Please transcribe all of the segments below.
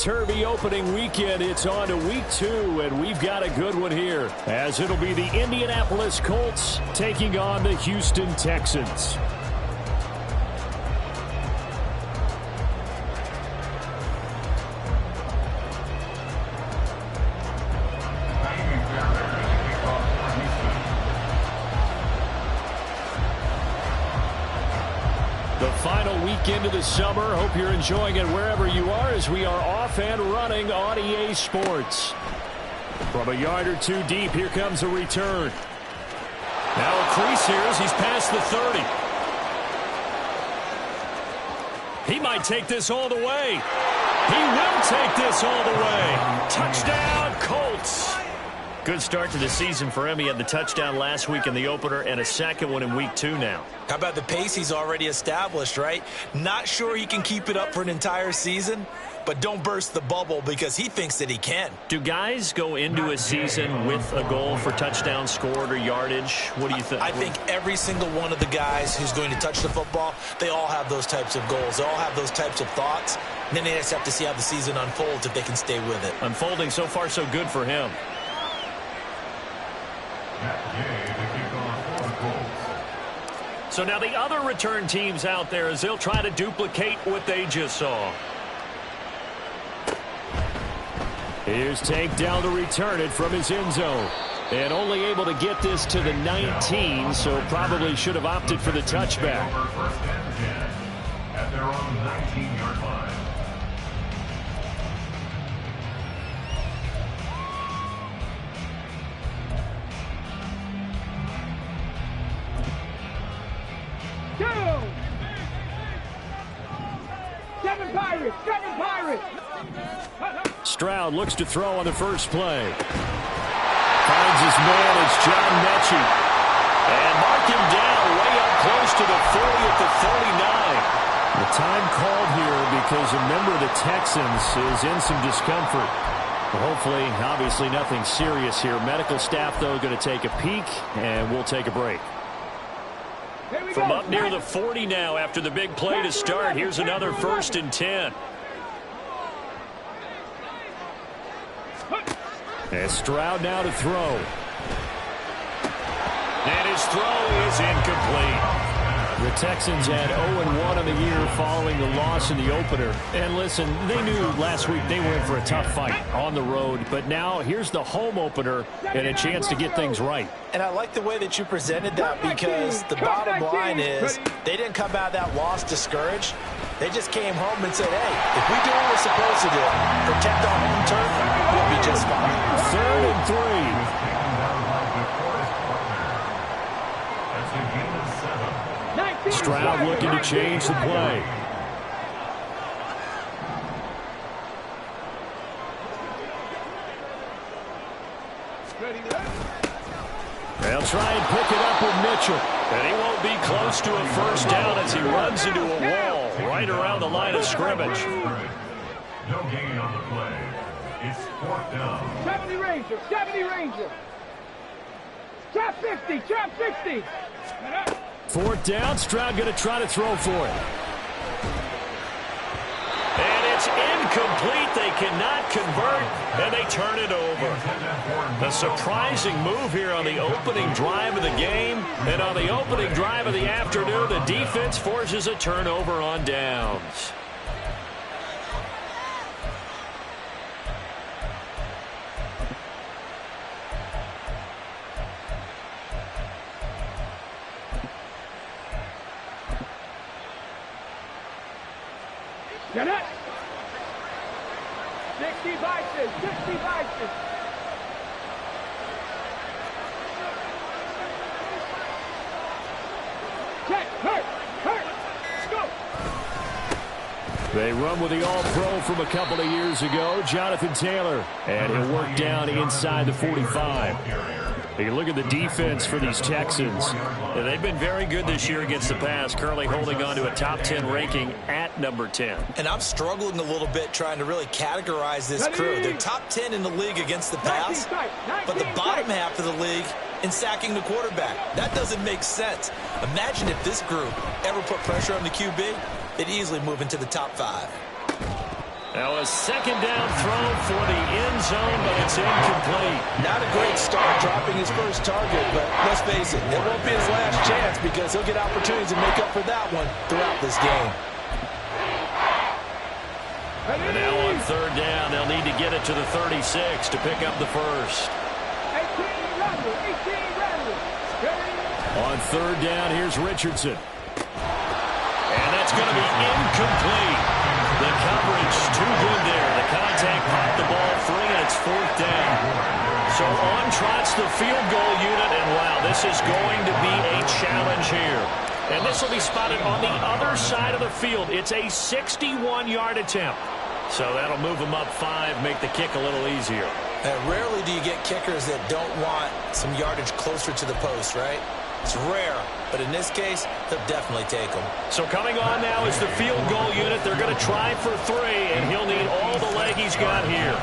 topsy-turvy opening weekend. It's on to week 2, and we've got a good one here, as it'll be the Indianapolis Colts taking on the Houston Texans. Into the summer. Hope you're enjoying it wherever you are, as we are off and running on EA Sports. From a yard or two deep, here comes a return. Now a crease here as he's past the 30. He might take this all the way. He will take this all the way. Touchdown, Colts. Good start to the season for him. He had the touchdown last week in the opener and a second one in week 2 now. How about the pace he's already established, right? Not sure he can keep it up for an entire season, but don't burst the bubble because he thinks that he can. Do guys go into a season with a goal for touchdown scored or yardage? What do you think? I think every single one of the guys who's going to touch the football, they all have those types of goals. They all have those types of thoughts. And then they just have to see how the season unfolds if they can stay with it. Unfolding so far so good for him. So now the other return teams out there, as they'll try to duplicate what they just saw. Here's Tank down to return it from his end zone. And only able to get this to the 19, so probably should have opted for the touchback. At their own 19-yard line. Seven Pirates! Stroud looks to throw on the first play. Finds his man, it's John Mechie. And mark him down way up close to the 40 at the 39. The time called here because a member of the Texans is in some discomfort. Hopefully, obviously nothing serious here. Medical staff, though, going to take a peek, and we'll take a break. From up near the 40 now after the big play to start. Here's another 1st and 10. And Stroud now to throw. And his throw is incomplete. The Texans had 0-1 on the year following the loss in the opener. And listen, they knew last week they were in for a tough fight on the road. But now here's the home opener and a chance to get things right. And I like the way that you presented that, because the bottom line is they didn't come out of that loss discouraged. They just came home and said, hey, if we do what we're supposed to do, protect our home turf, we'll be just fine. 3rd and 3. Stroud looking to change the play. They'll try and pick it up with Mitchell. And he won't be close to a first down as he runs into a wall right around the line of scrimmage. No gain on the play. It's 4th down. 70 Ranger, 70 Ranger. Trap 50, trap 60. 4th down, Stroud going to try to throw for it. And it's incomplete. They cannot convert, and they turn it over. A surprising move here on the opening drive of the game. And on the opening drive of the afternoon, the defense forces a turnover on downs. Get it! 60 Vices, 60 Vices. Check, hurt, let's go. They run with the All-Pro from a couple of years ago, Jonathan Taylor. And he'll work down inside the 45. You can look at the defense for these Texans. Yeah, they've been very good this year against the pass, currently holding on to a top 10 ranking at number 10. And I'm struggling a little bit trying to really categorize this crew. They're top 10 in the league against the pass, but the bottom half of the league in sacking the quarterback. That doesn't make sense. Imagine if this group ever put pressure on the QB, they'd easily move into the top 5. Now a second down throw for the end zone, but it's incomplete. Not a great start dropping his first target, but let's face it, it won't be his last chance because he'll get opportunities to make up for that one throughout this game. And now on third down, they'll need to get it to the 36 to pick up the first. 18 Randall. On third down, here's Richardson. And that's going to be incomplete. The coverage too good there. The contact popped the ball free, and it's fourth down. So on trots the field goal unit, and wow, this is going to be a challenge here. And this will be spotted on the other side of the field. It's a 61-yard attempt. So that'll move them up 5, make the kick a little easier. Rarely do you get kickers that don't want some yardage closer to the post, right? It's rare, but in this case, they'll definitely take them. So coming on now is the field goal unit. They're going to try for 3, and he'll need all the leg he's got here.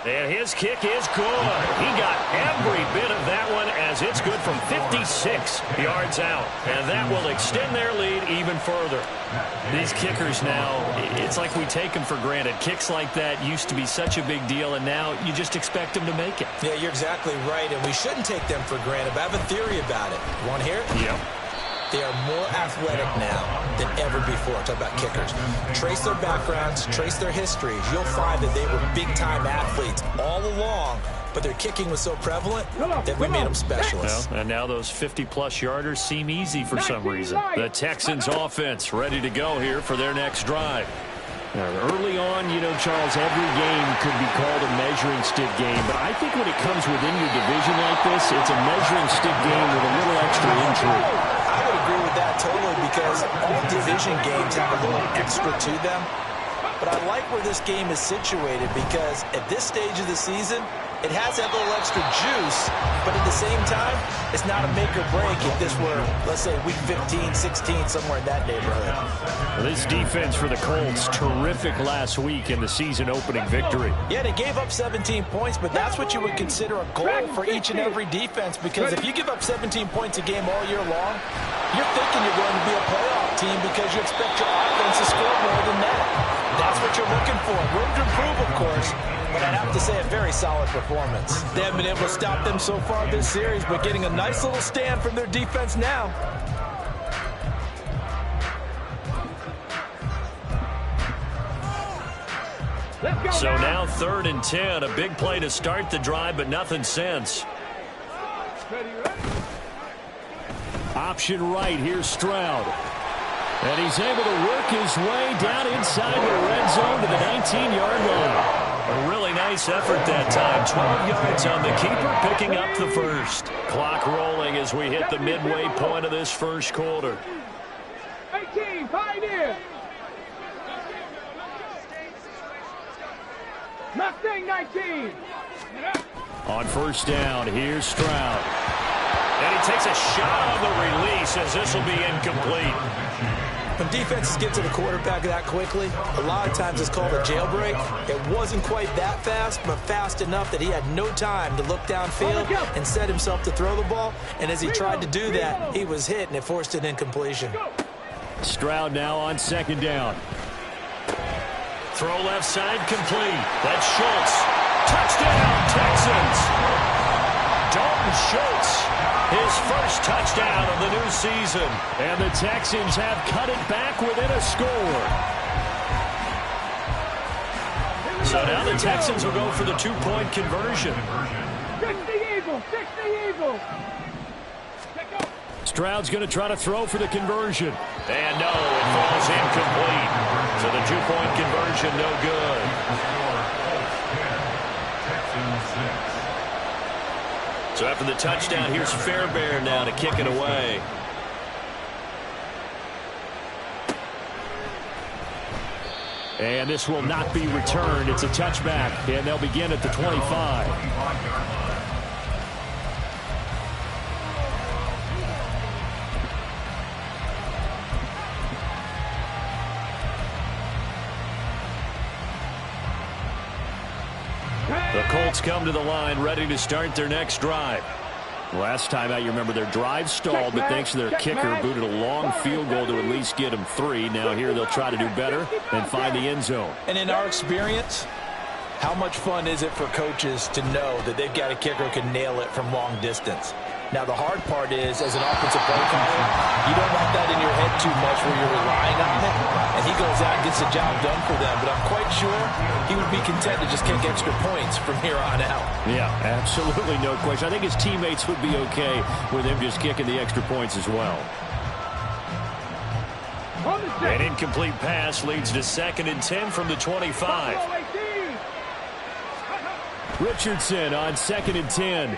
And his kick is good. He got every bit of that one as it's good from 56 yards out. And that will extend their lead even further. These kickers now, it's like we take them for granted. Kicks like that used to be such a big deal, and now you just expect them to make it. Yeah, you're exactly right, and we shouldn't take them for granted. But I have a theory about it. You want to hear it? Yeah. They are more athletic now than ever before. Talk about kickers. Trace their backgrounds, trace their histories. You'll find that they were big-time athletes all along, but their kicking was so prevalent that we made them specialists. Well, and now those 50-plus yarders seem easy for some reason. The Texans offense ready to go here for their next drive. Early on, you know, Charles, every game could be called a measuring stick game, but I think when it comes within your division like this, it's a measuring stick game with a little extra intrigue. I would agree with that totally because all division games have a little extra to them. But I like where this game is situated because at this stage of the season, it has that little extra juice, but at the same time, it's not a make or break if this were, let's say, week 15, 16, somewhere in that neighborhood. Well, this defense for the Colts, terrific last week in the season-opening victory. Yeah, they gave up 17 points, but that's what you would consider a goal for each and every defense because if you give up 17 points a game all year long, you're thinking you're going to be a playoff team because you expect your offense to score more than that. That's what you're looking for. Room to improve, of course, but I'd have to say a very solid performance. They haven't been able to stop them so far this series, but getting a nice little stand from their defense now. So now 3rd and 10, a big play to start the drive, but nothing since. Option right, here's Stroud. And he's able to work his way down inside the red zone to the 19-yard line. A really nice effort that time. 12 yards on the keeper, picking up the first. Clock rolling as we hit the midway point of this first quarter. 18, Pioneer. Mustang 19. On first down, here's Stroud. And he takes a shot on the release as this will be incomplete. When defenses get to the quarterback that quickly, a lot of times it's called a jailbreak. It wasn't quite that fast, but fast enough that he had no time to look downfield and set himself to throw the ball. And as he tried to do that, he was hit, and it forced an incompletion. Stroud now on second down. Throw left side complete. That's Schultz. Touchdown, Texans. Dalton Schultz, his first touchdown of the new season. And the Texans have cut it back within a score. So now the Texans will go for the two-point conversion. 60 Eagles, 60 Eagles. Stroud's going to try to throw for the conversion. And no, it falls incomplete. So the two-point conversion, no good. So after the touchdown, here's Fairbairn now to kick it away. And this will not be returned. It's a touchback, and they'll begin at the 25. The Colts come to the line ready to start their next drive. Last time out, you remember their drive stalled, but thanks to their kicker, booted a long field goal to at least get them 3. Now here they'll try to do better and find the end zone. And in our experience, how much fun is it for coaches to know that they've got a kicker who can nail it from long distance? Now, the hard part is, as an offensive play caller, you don't want that in your head too much where you're relying on it, and he goes out and gets the job done for them. But I'm quite sure he would be content to just kick extra points from here on out. Yeah, absolutely no question. I think his teammates would be okay with him just kicking the extra points as well. An incomplete pass leads to 2nd and 10 from the 25. Richardson on 2nd and 10.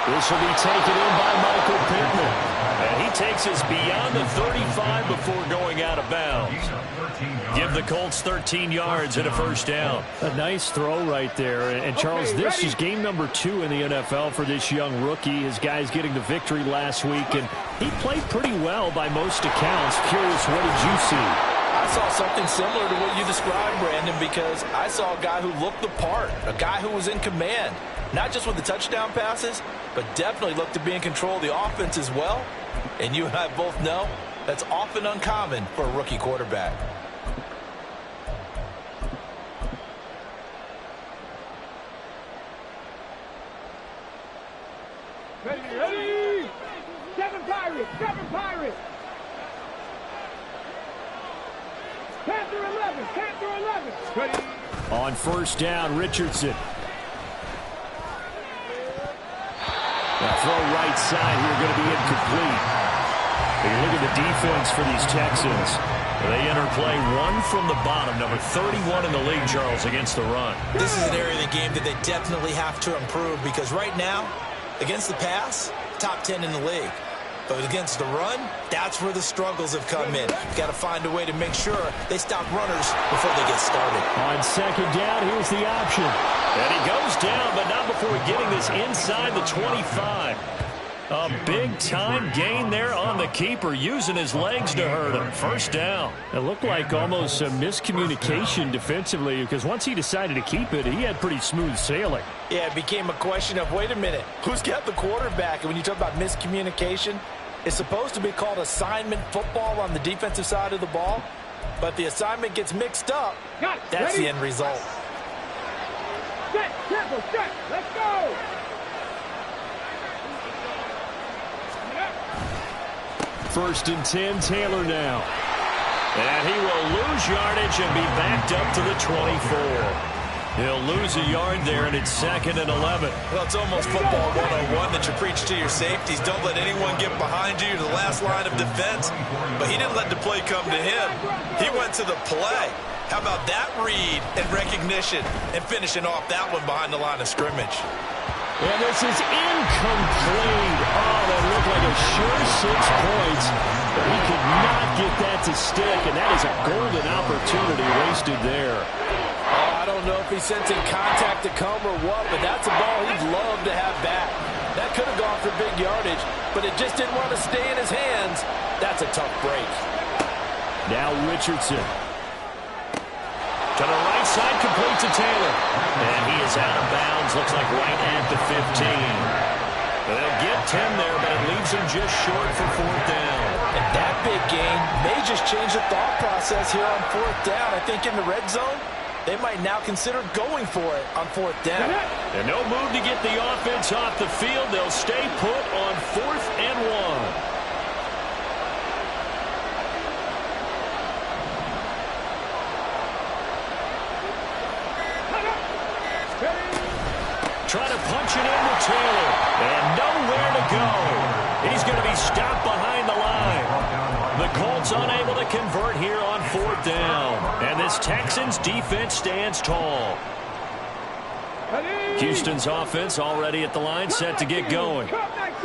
This will be taken in by Michael Pittman. And he takes us beyond the 35 before going out of bounds. Give the Colts 13 yards and a first down. A nice throw right there. And Charles, this is game number 2 in the NFL for this young rookie. His guys getting the victory last week, and he played pretty well by most accounts. Curious, what did you see? I saw something similar to what you described, Brandon, because I saw a guy who looked the part, a guy who was in command, not just with the touchdown passes, but definitely looked to be in control of the offense as well. And you and I both know that's often uncommon for a rookie quarterback. Ready? 7 Pirates! 7 Pirates! Panther 11! Panther 11! Ready? On first down, Richardson. The throw right side here going to be incomplete. But you look at the defense for these Texans. They enter play 1 from the bottom, number 31 in the league, Charles, against the run. This is an area of the game that they definitely have to improve because right now, against the pass, top 10 in the league. But against the run, that's where the struggles have come in. Got to find a way to make sure they stop runners before they get started. On second down, here's the option. And he goes down, but not before getting this inside the 25. A big-time gain there on the keeper, using his legs to hurt him. First down. It looked like almost a miscommunication defensively because once he decided to keep it, he had pretty smooth sailing. Yeah, it became a question of, wait a minute, who's got the quarterback? And when you talk about miscommunication, it's supposed to be called assignment football on the defensive side of the ball, but the assignment gets mixed up. That's the end result. Set, tempo, set, let's go! First and 10, Taylor now. And he will lose yardage and be backed up to the 24. He'll lose a yard there, and it's 2nd and 11. Well, it's almost football 101 that you preach to your safeties. Don't let anyone get behind you to the last line of defense. But he didn't let the play come to him. He went to the play. How about that read and recognition and finishing off that one behind the line of scrimmage? And this is incomplete. Oh, that looked like a sure 6 points. But he could not get that to stick, and that is a golden opportunity wasted there. Oh, I don't know if he's sensing contact to come or what, but that's a ball he'd love to have back. That could have gone for big yardage, but it just didn't want to stay in his hands. That's a tough break. Now Richardson. To the right side, complete to Taylor. And he is out of bounds, looks like right at the 15. They'll get 10 there, but it leaves him just short for 4th down. And that big gain may just change the thought process here on 4th down. I think in the red zone, they might now consider going for it on 4th down. And no move to get the offense off the field. They'll stay put on 4th and 1. Trying to punch it in with Taylor. And nowhere to go. He's going to be stopped behind the line. The Colts unable to convert here on 4th down. And this Texans defense stands tall. Houston's offense already at the line, set to get going.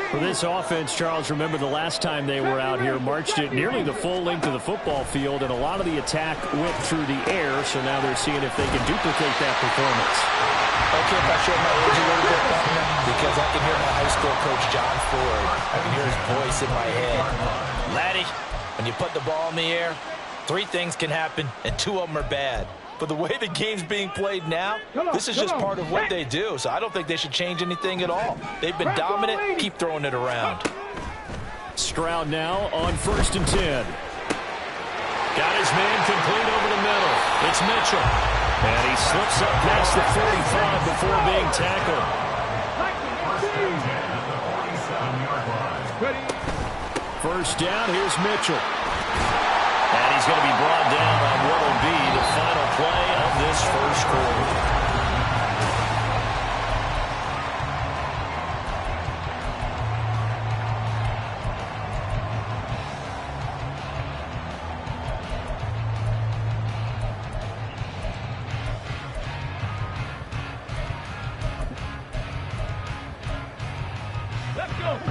For this offense, Charles, remember the last time they were out here, marched it nearly the full length of the football field, and a lot of the attack went through the air, so now they're seeing if they can duplicate that performance. Okay, if I show my age a little bit, because I can hear my high school coach, John Ford. I can hear his voice in my head. Laddie, when you put the ball in the air, 3 things can happen, and 2 of them are bad. but the way the game's being played now, this is just part of what they do. So I don't think they should change anything at all. They've been dominant. Keep throwing it around. Stroud now on 1st and 10. Got his man complete over the middle. It's Mitchell. And he slips up past the 45 before being tackled. First down, here's Mitchell. And he's going to be brought down on what will be the final play of this first quarter.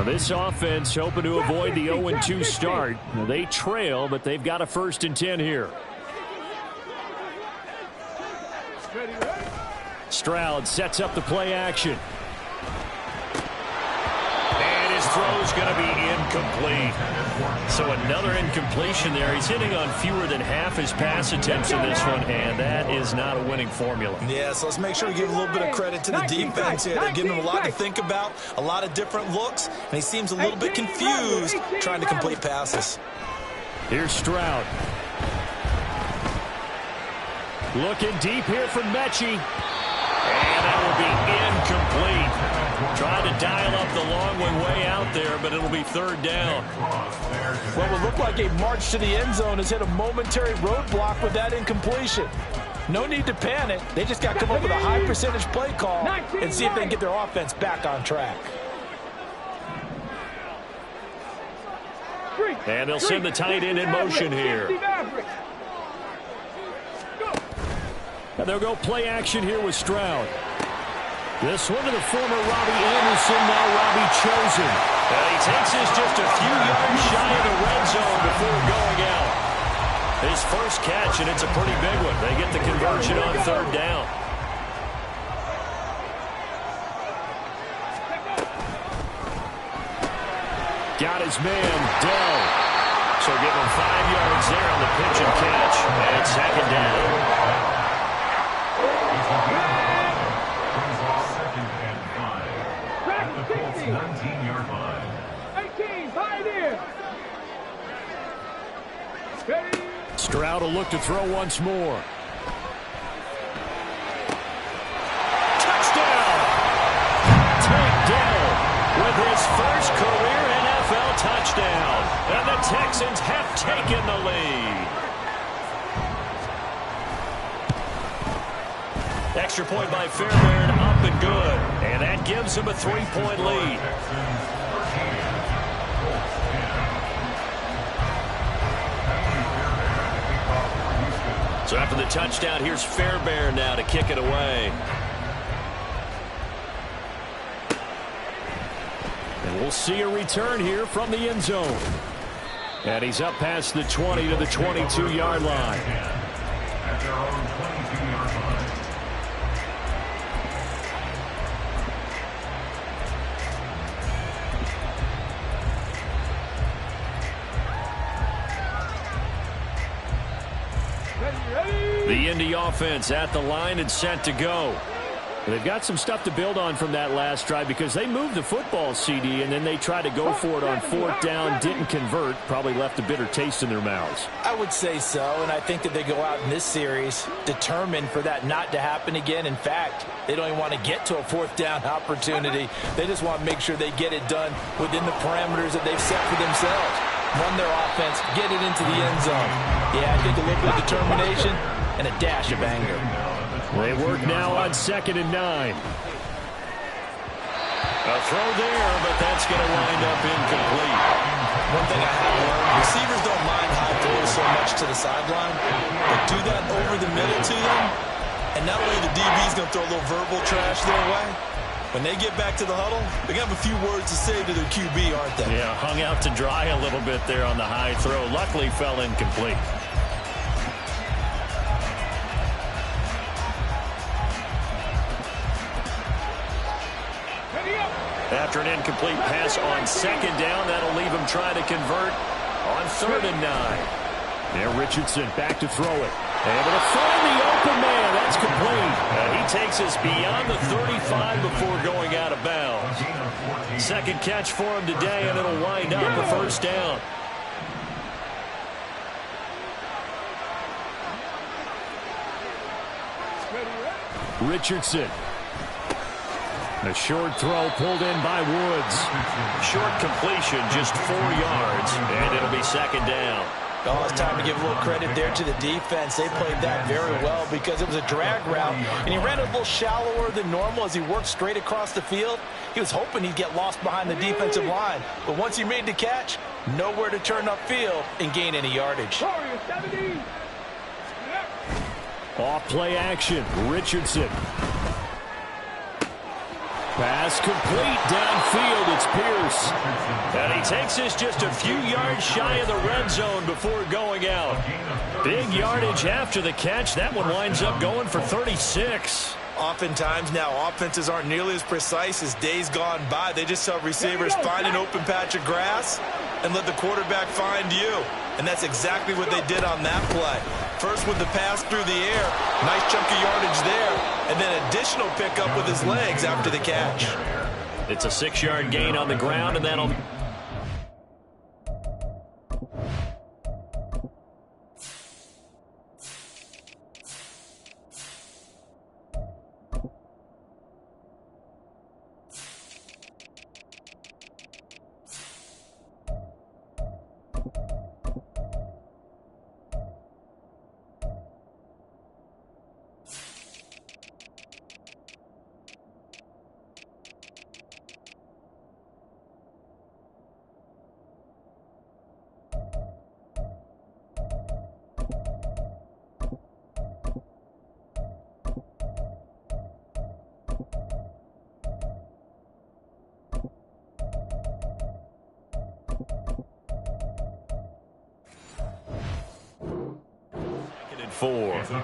This offense hoping to avoid the 0-2 start. They trail, but they've got a 1st and 10 here. Stroud sets up the play action. And his throw's going to be incomplete. So another incompletion there. He's hitting on fewer than half his pass attempts in this one, and that is not a winning formula. Yeah, so let's make sure we give a little bit of credit to the defense here. They're giving him a lot to think about, a lot of different looks, and he seems a little bit confused trying to complete passes. Here's Stroud. Looking deep here from Mechie. And that will be incomplete. Trying to dial up the long one way out there, but it'll be 3rd down. What would look like a march to the end zone has hit a momentary roadblock with that incompletion. No need to panic. They just got to come up with a high percentage play call and see if they can get their offense back on track. And they'll send the tight end in motion here. And they'll go play action here with Stroud. This one to the former Robbie Anderson, now Robbie Chosen. And he takes this just a few yards shy of the red zone before going out. His first catch, and it's a pretty big one. They get the conversion on 3rd down. Got his man, Dell. So give him 5 yards there on the pitch and catch. And 2nd down. Stroud will look to throw once more. Touchdown! Tank Dell with his first career NFL touchdown. And the Texans have taken the lead. Extra point by Fairbairn, up and good. And that gives him a 3-point lead. So after the touchdown, here's Fairbairn now to kick it away. And we'll see a return here from the end zone. And he's up past the 20 to the 22-yard line. At their own 22-yard line. The Indy offense at the line and set to go. They've got some stuff to build on from that last drive because they moved the football, CD, and then they tried to go for it on 4th down, didn't convert, probably left a bitter taste in their mouths. I would say so, and I think that they go out in this series determined for that not to happen again. In fact, they don't even want to get to a 4th down opportunity. They just want to make sure they get it done within the parameters that they've set for themselves. Run their offense, get it into the end zone. Yeah, I think a little bit of determination and a dash of anger. They work now on 2nd and 9. A throw there, but that's going to wind up incomplete. One thing I have learned, receivers don't mind high throws so much to the sideline, but do that over the middle to them, and not only the DB's going to throw a little verbal trash their way, when they get back to the huddle, they're going to have a few words to say to their QB, aren't they? Yeah, hung out to dry a little bit there on the high throw. Luckily, fell incomplete. After an incomplete pass on 2nd down, that'll leave him trying to convert on 3rd and 9. Now Richardson back to throw it. Able to find the open man. That's complete. He takes us beyond the 35 before going out of bounds. Second catch for him today, and it'll wind up a first down. Richardson. A short throw pulled in by Woods. Short completion, just 4 yards, and it'll be second down. Oh, it's time to give a little credit there to the defense. They played that very well because it was a drag route, and he ran a little shallower than normal as he worked straight across the field. He was hoping he'd get lost behind the defensive line, but once he made the catch, nowhere to turn upfield and gain any yardage. Off play action, Richardson. Pass complete downfield, it's Pierce. And he takes this just a few yards shy of the red zone before going out. Big yardage after the catch. That one winds up going for 36. Oftentimes now, offenses aren't nearly as precise as days gone by. They just tell receivers, find an open patch of grass and let the quarterback find you. And that's exactly what they did on that play. First with the pass through the air, nice chunk of yardage there, and then additional pickup with his legs after the catch. It's a 6-yard gain on the ground, and that'll...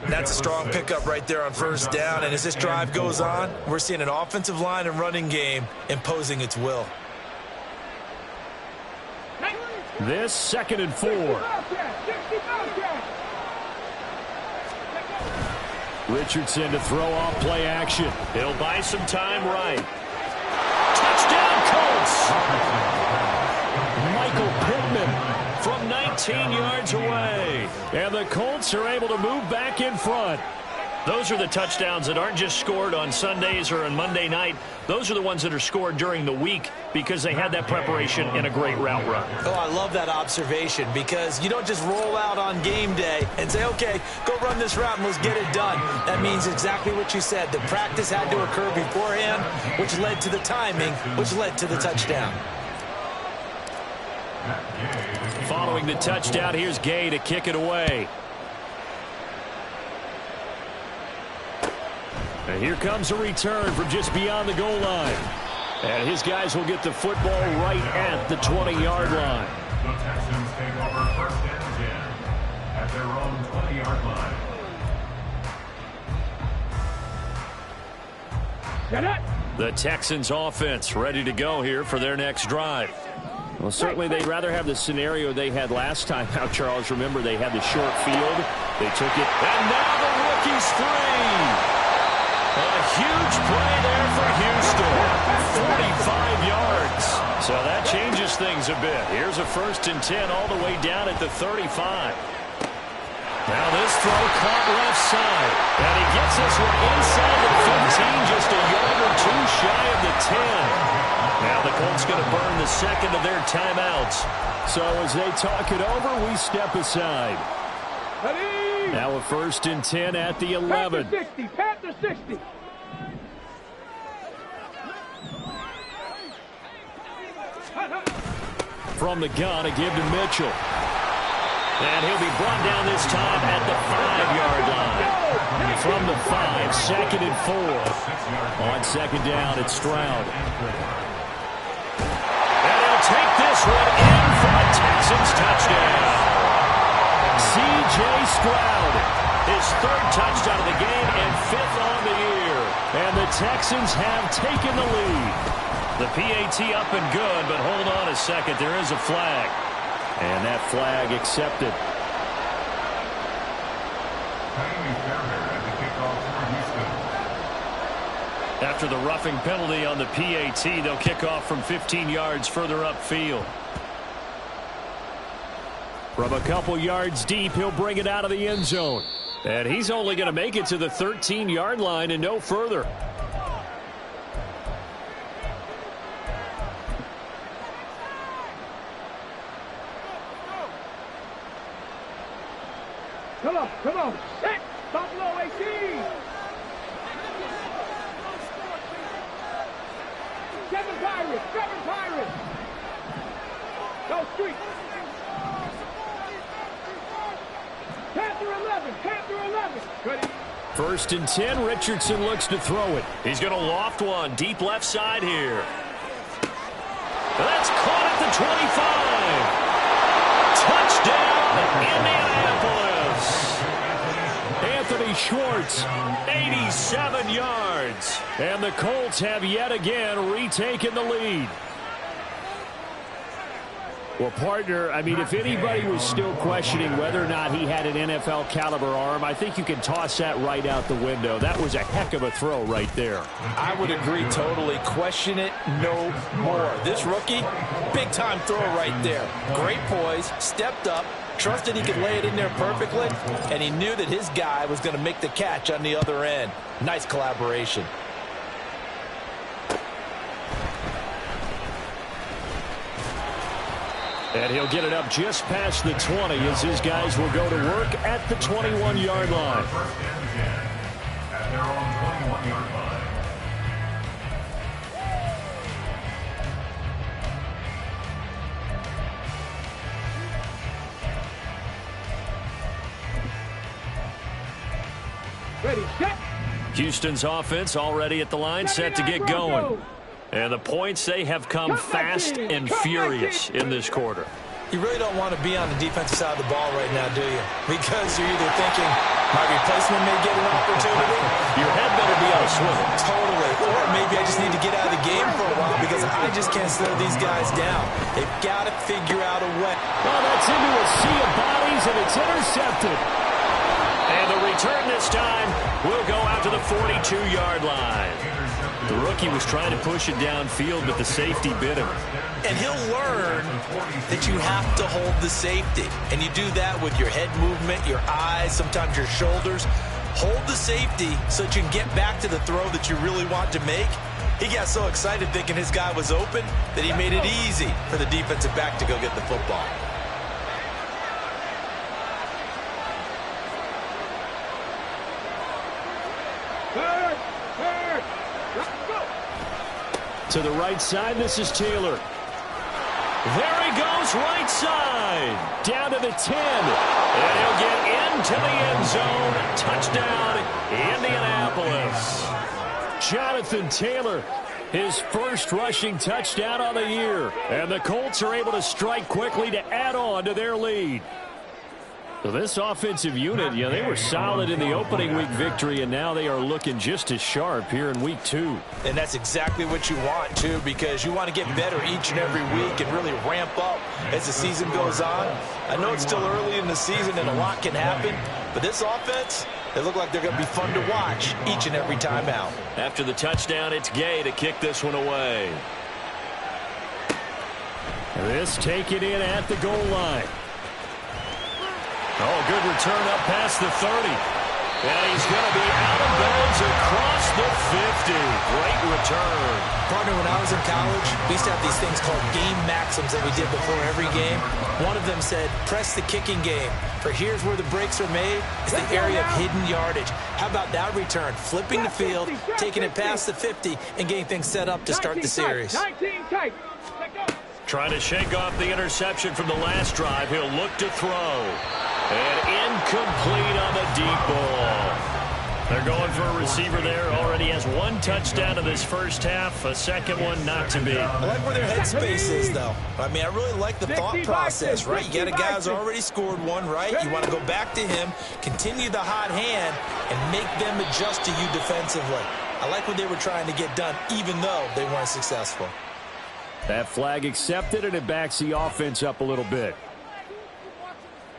That's a strong pickup right there on first down, and as this drive goes on, we're seeing an offensive line and running game imposing its will. This 2nd and 4. Richardson to throw off play action. He'll buy some time right. Touchdown Colts! Michael Pittman from 19 yards away. And the Colts are able to move back in front. Those are the touchdowns that aren't just scored on Sundays or on Monday night. Those are the ones that are scored during the week because they had that preparation in a great route run. Oh, I love that observation because you don't just roll out on game day and say, okay, go run this route and let's get it done. That means exactly what you said. The practice had to occur beforehand, which led to the timing, which led to the touchdown. Following the touchdown, here's Gay to kick it away. And here comes a return from just beyond the goal line. And his guys will get the football right at the 20-yard line. The Texans take over first and 10 at their own 20-yard line. The Texans offense ready to go here for their next drive. Well, certainly they'd rather have the scenario they had last time out, Charles. Remember, they had the short field. They took it, and now the rookie's free. A huge play there for Houston. 45 yards. So that changes things a bit. Here's a 1st and 10 all the way down at the 35. Now this throw caught left side. And he gets this one inside the 15, just a yard or two shy of the 10. Now the Colts going to burn the second of their timeouts. So as they talk it over, we step aside. Now a 1st and 10 at the 11. Panther 60. From the gun, a give to Mitchell. And he'll be brought down this time at the 5-yard line. From the 5, 2nd and 4. On 2nd down, it's Stroud. And he'll take this one in for a Texans touchdown. C.J. Stroud, his 3rd touchdown of the game and 5th on the year. And the Texans have taken the lead. The PAT up and good, but hold on a second. There is a flag. And that flag accepted. Tiny Fairbairn at the kickoff for Houston. After the roughing penalty on the PAT, they'll kick off from 15 yards further upfield. From a couple yards deep, he'll bring it out of the end zone. And he's only going to make it to the 13-yard line and no further. Come on, set, Buffalo 18. 7 Pirates. Go Street. Panther 11. Ready. 1st and 10, Richardson looks to throw it. He's going to loft one deep left side here. That's caught at the 25. Touchdown, Indianapolis. Anthony Schwartz, 87 yards. And the Colts have yet again retaken the lead. Well, partner, I mean, if anybody was still questioning whether or not he had an NFL caliber arm, I think you can toss that right out the window. That was a heck of a throw right there. I would agree totally. Question it no more. This rookie, big-time throw right there. Great poise, stepped up, trusted he could lay it in there perfectly, and he knew that his guy was going to make the catch on the other end. Nice collaboration. And he'll get it up just past the 20 as his guys will go to work at the 21-yard line. 1st and 10 at their own 21-yard line. Ready, set. Houston's offense already at the line, set to get going. And the points, they have come fast and furious in this quarter. You really don't want to be on the defensive side of the ball right now, do you? Because you're either thinking, my replacement may get an opportunity. Your head better be on a swivel. Totally. Or maybe I just need to get out of the game for a while because I just can't slow these guys down. They've got to figure out a way. Well, that's into a sea of bodies, and it's intercepted. And the return this time will go out to the 42-yard line. The rookie was trying to push it downfield, but the safety bit him. And he'll learn that you have to hold the safety. And you do that with your head movement, your eyes, sometimes your shoulders. Hold the safety so that you can get back to the throw that you really want to make. He got so excited thinking his guy was open that he made it easy for the defensive back to go get the football. To the right side, this is Taylor. There he goes, right side. Down to the 10. And he'll get into the end zone. Touchdown, Indianapolis. Jonathan Taylor, his first rushing touchdown on the year. And the Colts are able to strike quickly to add on to their lead. So this offensive unit, they were solid in the opening week victory, and now they are looking just as sharp here in week 2. And that's exactly what you want, too, because you want to get better each and every week and really ramp up as the season goes on. I know it's still early in the season and a lot can happen, but this offense, they look like they're going to be fun to watch each and every time out. After the touchdown, it's Gay to kick this one away. This taken in at the goal line. Oh, good return up past the 30. And he's going to be out of bounds across the 50. Great return. Partner, when I was in college, we used to have these things called game maxims that we did before every game. One of them said, press the kicking game. For here's where the breaks are made. It's the area of hidden yardage. How about that return? Flipping the field, taking it past the 50, and getting things set up to start the series. 19 tight. Trying to shake off the interception from the last drive. He'll look to throw. And incomplete on the deep ball. They're going for a receiver there. Already has one touchdown in this first half. A second one not to be. I like where their headspace is, though. I mean, I really like the thought process, right? You got a guy who's already scored one, right? You want to go back to him, continue the hot hand, and make them adjust to you defensively. I like what they were trying to get done, even though they weren't successful. That flag accepted, and it backs the offense up a little bit.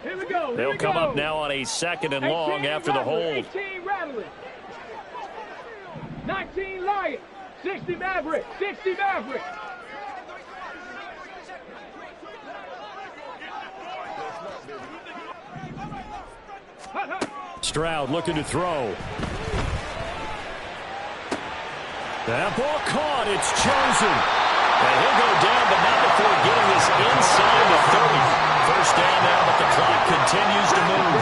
Here we go. They'll come up now on a 2nd and long after the hold. 18 Rattling. 19 Lion. 60 Maverick. 60 Maverick. Stroud looking to throw. That ball caught. It's chosen. And he'll go down, but not before getting this inside the 30. First down now, but the clock continues to move.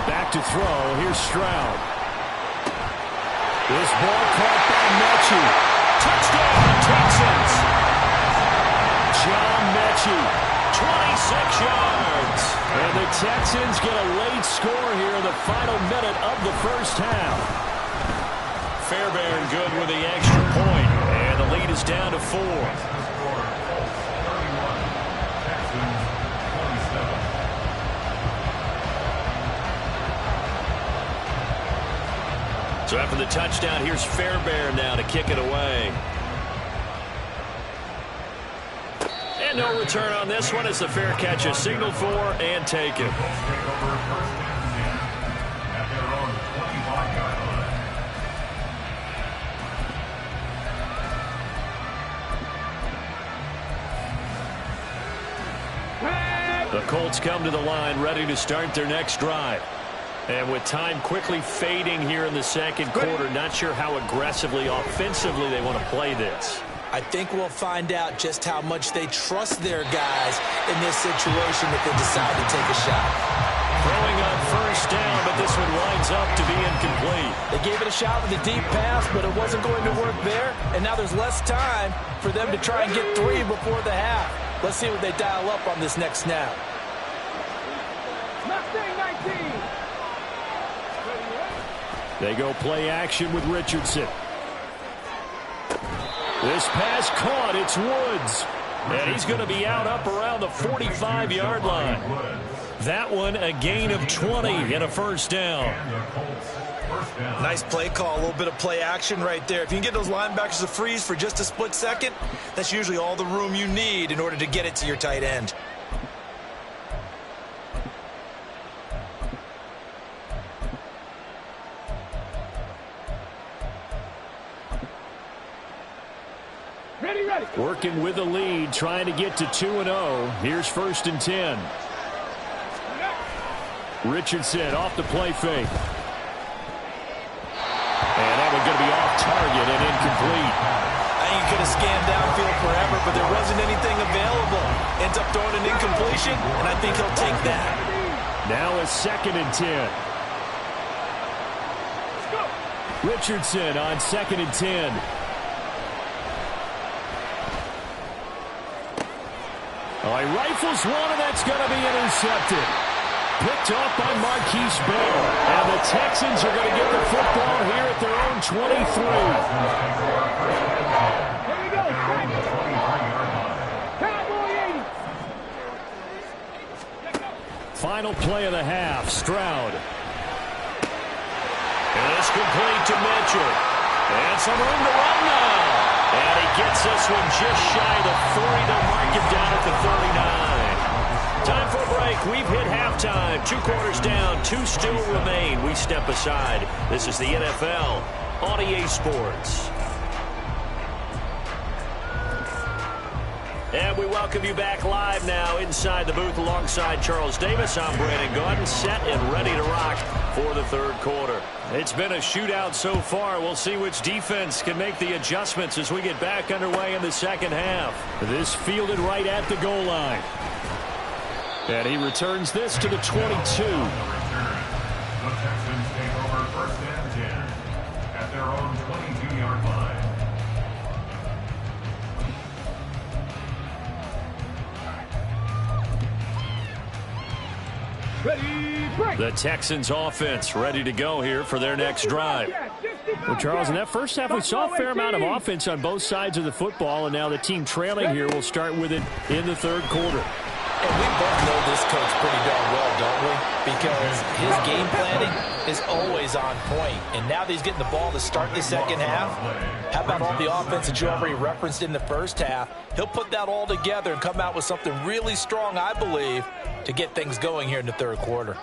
Back to throw. Here's Stroud. This ball caught by Mechie. Touchdown, Texans. John Mechie, 26 yards. And the Texans get a late score here in the final minute of the first half. Fairbairn good with the extra point, and the lead is down to 4. So after the touchdown, here's Fairbairn now to kick it away. And no return on this one as the fair catch is signaled for and taken. The Colts come to the line ready to start their next drive. And with time quickly fading here in the second quarter, not sure how aggressively, offensively they want to play this. I think we'll find out just how much they trust their guys in this situation if they decide to take a shot. Throwing on first down, but this one winds up to be incomplete. They gave it a shot with a deep pass, but it wasn't going to work there. And now there's less time for them to try and get 3 before the half. Let's see what they dial up on this next snap. Mustang 19. They go play action with Richardson. This pass caught. It's Woods. And he's going to be out up around the 45-yard line. That one a gain of 20 and a first down. Nice play call, a little bit of play action right there. If you can get those linebackers to freeze for just a split second, that's usually all the room you need in order to get it to your tight end. Working with the lead, trying to get to 2-0. Here's 1st and 10. Richardson off the play fake. And that one's going to be off target and incomplete. I think he could have scanned downfield forever, but there wasn't anything available. Ends up throwing an incompletion, and I think he'll take that. Now a 2nd and 10. Richardson on 2nd and 10. Oh, he rifles one, and that's going to be intercepted. Picked off by Marquise Bell. And the Texans are going to get the football here at their own 23. Here we go. Cowboy 80. Final play of the half, Stroud. And it's complete to Mitchell. And some room to run now. And he gets this one just shy of the 40. They'll mark him down at the 39. Time for a break. We've hit halftime. 2 quarters down. 2 still remain. We step aside. This is the NFL on EA Sports. And we welcome you back live now inside the booth alongside Charles Davis. I'm Brandon Gaudin, set and ready to rock for the third quarter. It's been a shootout so far. We'll see which defense can make the adjustments as we get back underway in the second half. This fielded right at the goal line. And he returns this to the 22. The Texans take over 1st and 10 at their own 22-yard line. Ready, break. The Texans offense ready to go here for their next drive. Well, Charles, in that first half, we saw a fair amount of offense on both sides of the football, and now the team trailing here will start with it in the third quarter. And we both know this coach pretty darn will, don't we? Because his game planning is always on point. And now that he's getting the ball to start the second half, how about all the offense that you already referenced in the first half? He'll put that all together and come out with something really strong, I believe, to get things going here in the third quarter.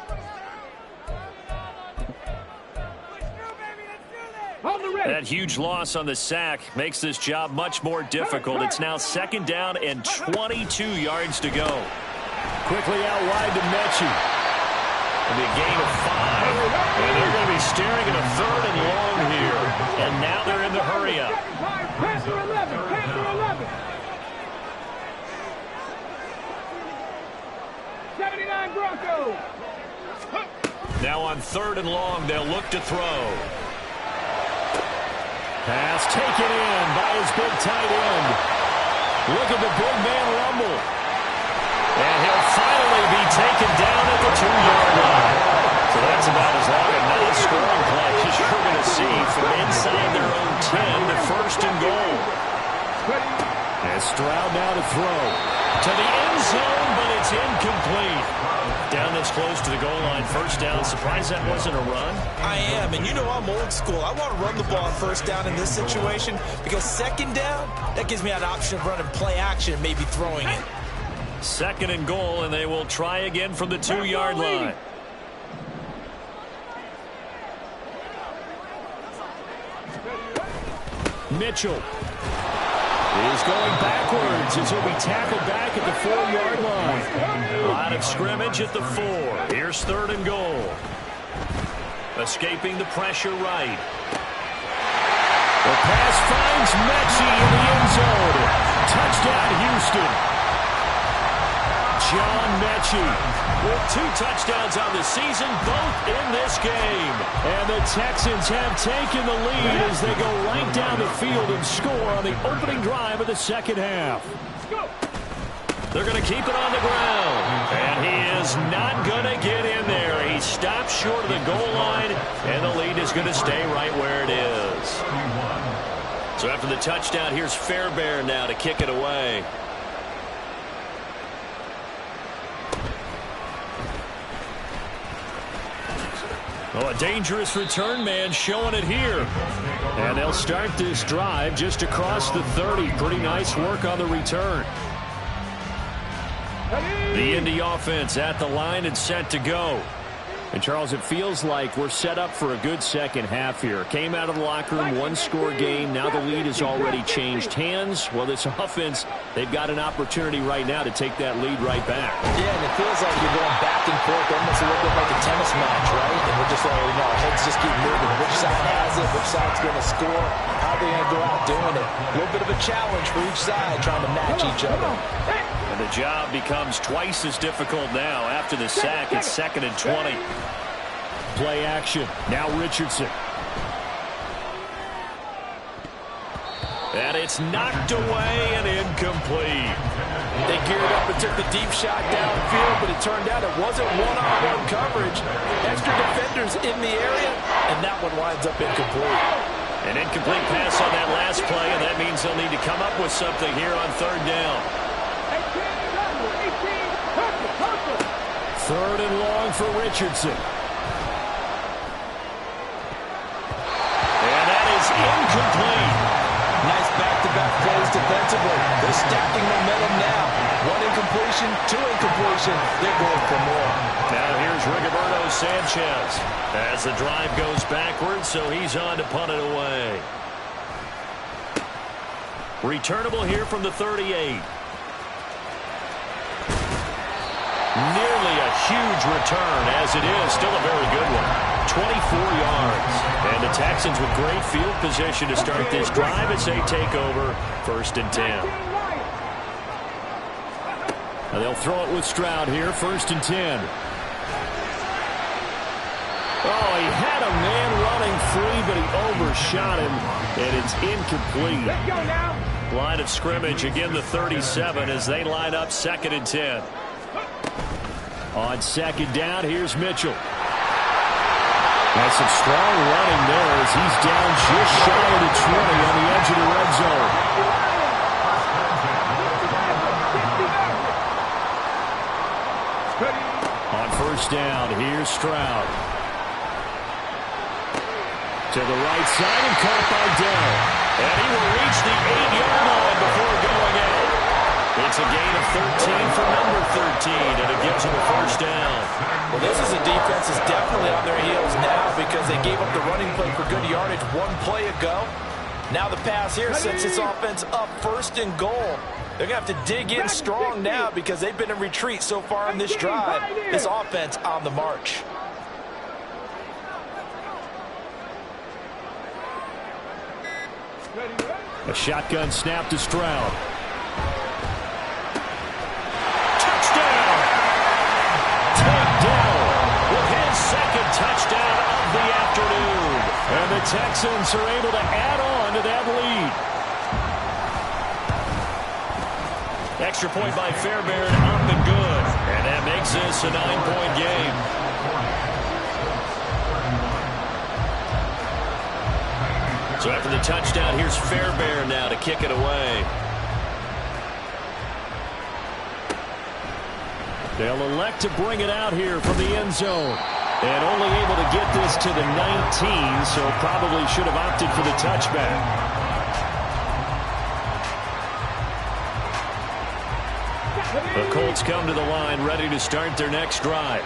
That huge loss on the sack makes this job much more difficult. It's now second down and 22 yards to go. Quickly out wide to Mechie. It'll be a gain of 5. And they're going to be staring at a third and long here. And now they're in the hurry-up. Panther 11, Panther 11. 79 Broncos. Now on third and long, they'll look to throw. Pass taken in by his big tight end. Look at the big man rumble. And he'll finally be taken down at the 2-yard line. So that's about as long a non-scoring play as you're going to see from inside their own 10 to first and goal. And Stroud now to throw. To the end zone, but it's incomplete. Down this close to the goal line, first down. Surprised that wasn't a run? I am, and you know I'm old school. I want to run the ball on first down in this situation because second down, that gives me an option of running play action and maybe throwing it. Second and goal, and they will try again from the 2-yard line. Mitchell is going backwards as he'll be tackled back at the 4-yard line. Line of scrimmage at the 4. Here's third and goal. Escaping the pressure right. The pass finds Mechie in the end zone. Touchdown, Houston. John Mechie with 2 touchdowns on the season, both in this game. And the Texans have taken the lead as they go right down the field and score on the opening drive of the second half. They're going to keep it on the ground. And he is not going to get in there. He stops short of the goal line, and the lead is going to stay right where it is. So after the touchdown, here's Fairbairn now to kick it away. Oh, a dangerous return man showing it here. And they'll start this drive just across the 30. Pretty nice work on the return. The Indy offense at the line and set to go. And, Charles, it feels like we're set up for a good second half here. Came out of the locker room, 1-score game. Now the lead has already changed hands. Well, this offense, they've got an opportunity right now to take that lead right back. Yeah, and it feels like you're going back and forth, almost a little bit like a tennis match, right? And we're just already know, heads just keep moving. Which side has it? Which side's going to score? How are they going to go out doing it? A little bit of a challenge for each side, trying to match each other. And the job becomes twice as difficult now. After the sack, it's 2nd and 20. Play action. Now Richardson. And it's knocked away and incomplete. They geared up and took the deep shot downfield, but it turned out it wasn't one-on-one coverage. Extra defenders in the area, and that one winds up incomplete. An incomplete pass on that last play, and that means they'll need to come up with something here on third down. Third and long for Richardson. And that is incomplete. Nice back-to-back plays defensively. They're stacking momentum now. 1 incompletion, 2 incompletion. They're going for more. Now here's Rigoberto Sanchez as the drive goes backwards, so he's on to punt it away. Returnable here from the 38. Nearly a huge return, as it is. Still a very good one. 24 yards. And the Texans with great field position to start this drive as they take over 1st and 10. Now they'll throw it with Stroud here, 1st and 10. Oh, he had a man running free, but he overshot him, and it's incomplete. Let's go now. Line of scrimmage, again the 37 as they line up 2nd and 10. On 2nd down, here's Mitchell. That's some strong running there as he's down just shy of the 20 on the edge of the red zone. On first down. Here's Stroud. To the right side and caught by Dell. And he will reach the 8-yard line before going out. It's a gain of 13 for number 13, and it gives him a first down. Well, this is a defense that's definitely on their heels now because they gave up the running play for good yardage one play ago. Now the pass here sets this offense up first and goal. They're going to have to dig in strong now because they've been in retreat so far in this drive. This offense on the march. A shotgun snap to Stroud. Second touchdown of the afternoon. And the Texans are able to add on to that lead. Extra point by Fairbairn, up and good. And that makes this a 9-point game. So after the touchdown, here's Fairbairn now to kick it away. They'll elect to bring it out here from the end zone. And only able to get this to the 19, so probably should have opted for the touchback. The Colts come to the line ready to start their next drive.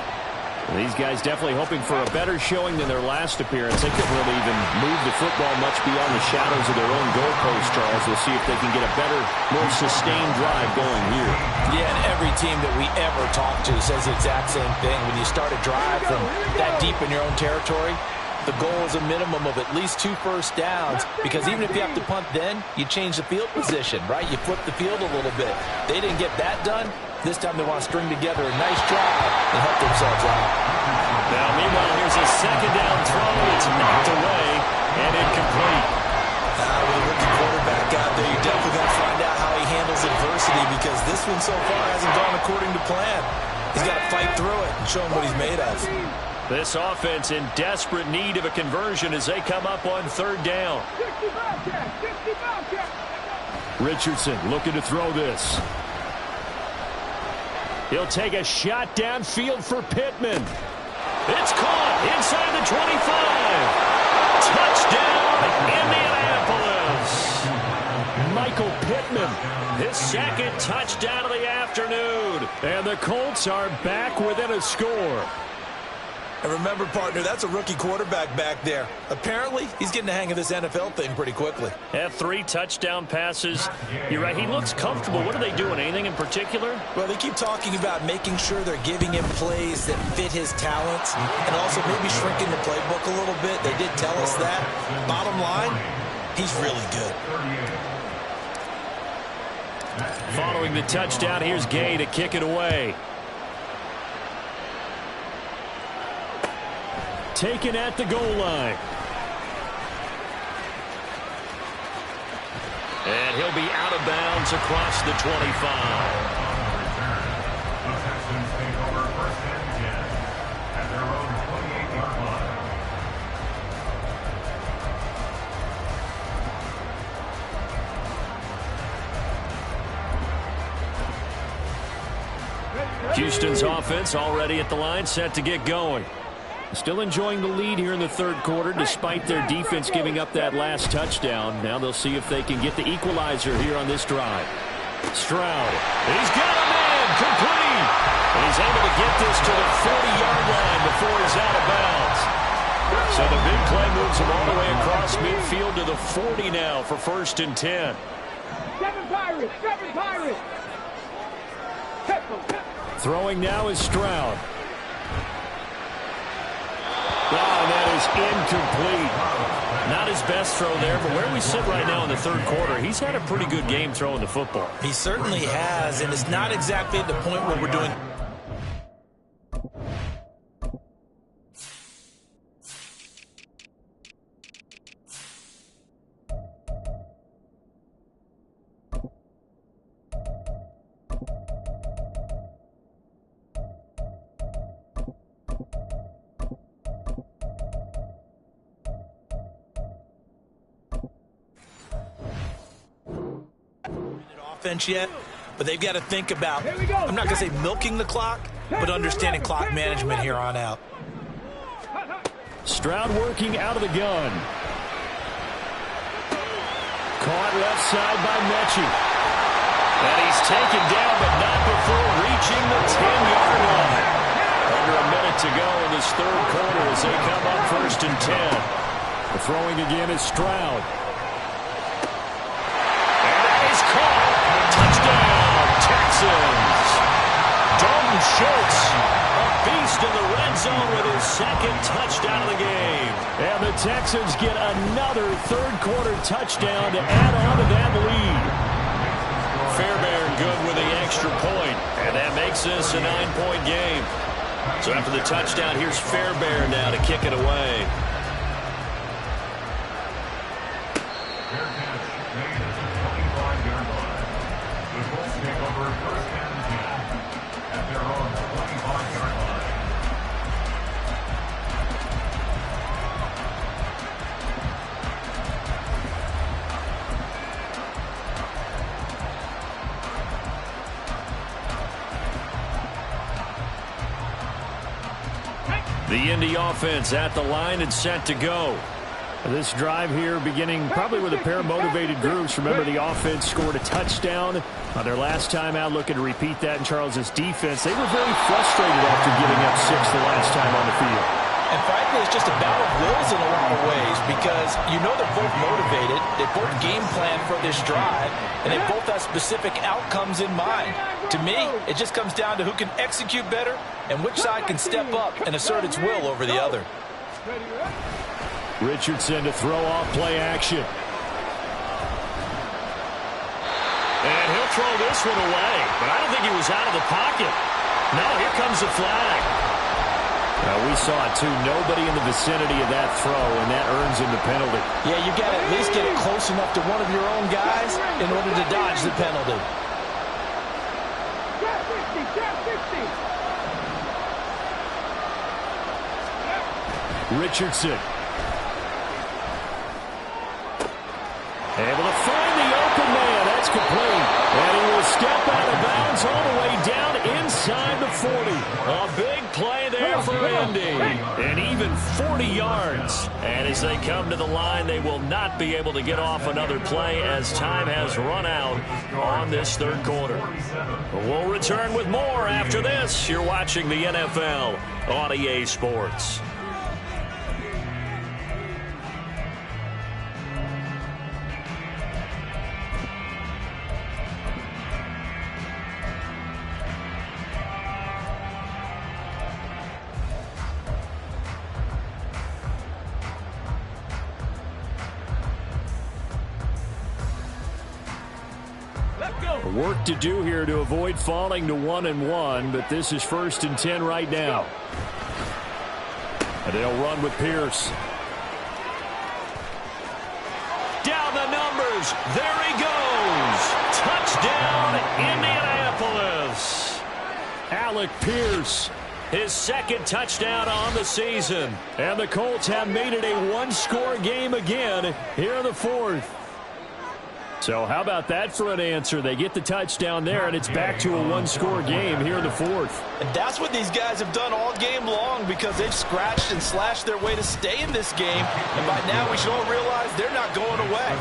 And these guys definitely hoping for a better showing than their last appearance. They couldn't really even move the football much beyond the shadows of their own goalpost, Charles. We'll see if they can get a better, more sustained drive going here. Yeah, and every team that we ever talk to says the exact same thing. When you start a drive from that deep in your own territory, the goal is a minimum of at least 2 first downs, because even if you have to punt then, you change the field position, right? You flip the field a little bit. They didn't get that done. This time they want to string together a nice drive and help themselves out. Now, meanwhile, here's a second down throw. It's knocked away and incomplete. With a rookie quarterback out there, you're definitely going to find out how he handles adversity, because this one so far hasn't gone according to plan. He's got to fight through it and show him what he's made of. This offense in desperate need of a conversion as they come up on third down. Richardson looking to throw this. He'll take a shot downfield for Pittman. It's caught inside the 25. Touchdown, Indianapolis. Michael Pittman, his second touchdown of the afternoon. And the Colts are back within a score. And remember, partner, that's a rookie quarterback back there. Apparently, he's getting the hang of this NFL thing pretty quickly. Had 3 touchdown passes. You're right, he looks comfortable. What are they doing? Anything in particular? Well, they keep talking about making sure they're giving him plays that fit his talents and also maybe shrinking the playbook a little bit. They did tell us that. Bottom line, he's really good. Following the touchdown, here's Gay to kick it away. Taken at the goal line. And he'll be out of bounds across the 25. The Texans take over first and 10 at their own 28-yard line. Houston's offense already at the line, set to get going. Still enjoying the lead here in the third quarter despite their defense giving up that last touchdown. Now they'll see if they can get the equalizer here on this drive. Stroud. He's got a man complete. And he's able to get this to the 40-yard line before he's out of bounds. So the big play moves him all the way across midfield to the 40 now for first and 10. 7 Pirates, 7 Pirates. Throwing now is Stroud. Oh, that is incomplete. Not his best throw there, but where we sit right now in the third quarter, he's had a pretty good game throwing the football. He certainly has, and it's not exactly at the point where we're doing... offense yet, but they've got to think about, I'm not going to say milking the clock, but understanding clock management here on out. Stroud working out of the gun. Caught left side by Mechie. And he's taken down, but not before reaching the 10-yard line. Under a minute to go in this third quarter as they come up 1st and 10. The throwing again is Stroud. And that is caught. Touchdown, Texans. Dalton Schultz, a beast in the red zone with his second touchdown of the game. And the Texans get another third-quarter touchdown to add on to that lead. Fairbairn good with the extra point, and that makes this a 9-point game. So after the touchdown, here's Fairbairn now to kick it away. Fair catch made at the 25-yard line. The Colts take over 1st and 10 at their own 25-yard line. The Indy offense at the line and set to go. This drive here beginning probably with a pair of motivated groups. Remember, the offense scored a touchdown on their last time out. Looking to repeat that in Charles' defense. They were very frustrated after giving up 6 the last time on the field. And frankly, it's just a battle of wills in a lot of ways because you know they're both motivated. They both game plan for this drive, and they both have specific outcomes in mind. To me, it just comes down to who can execute better and which side can step up and assert its will over the other. Richardson to throw off play action. And he'll throw this one away, but I don't think he was out of the pocket. No, here comes the flag. We saw it, too. Nobody in the vicinity of that throw, and that earns him the penalty. Yeah, you got to at least get it close enough to one of your own guys in order to dodge the penalty. Richardson. Able to find the open man. That's complete. And he will step out of bounds all the way down inside the 40. A big play there for Indy. And even 40 yards. And as they come to the line, they will not be able to get off another play as time has run out on this third quarter. We'll return with more after this. You're watching the NFL on EA Sports. Work to do here to avoid falling to 1-1, but this is 1st and 10 right now. And they'll run with Pierce. Down the numbers. There he goes. Touchdown, Indianapolis. Alec Pierce, his second touchdown on the season. And the Colts have made it a one-score game again here in the fourth. So how about that for an answer? They get the touchdown there, and it's back to a one-score game here in the fourth. And that's what these guys have done all game long because they've scratched and slashed their way to stay in this game. And by now we should all realize they're not going away.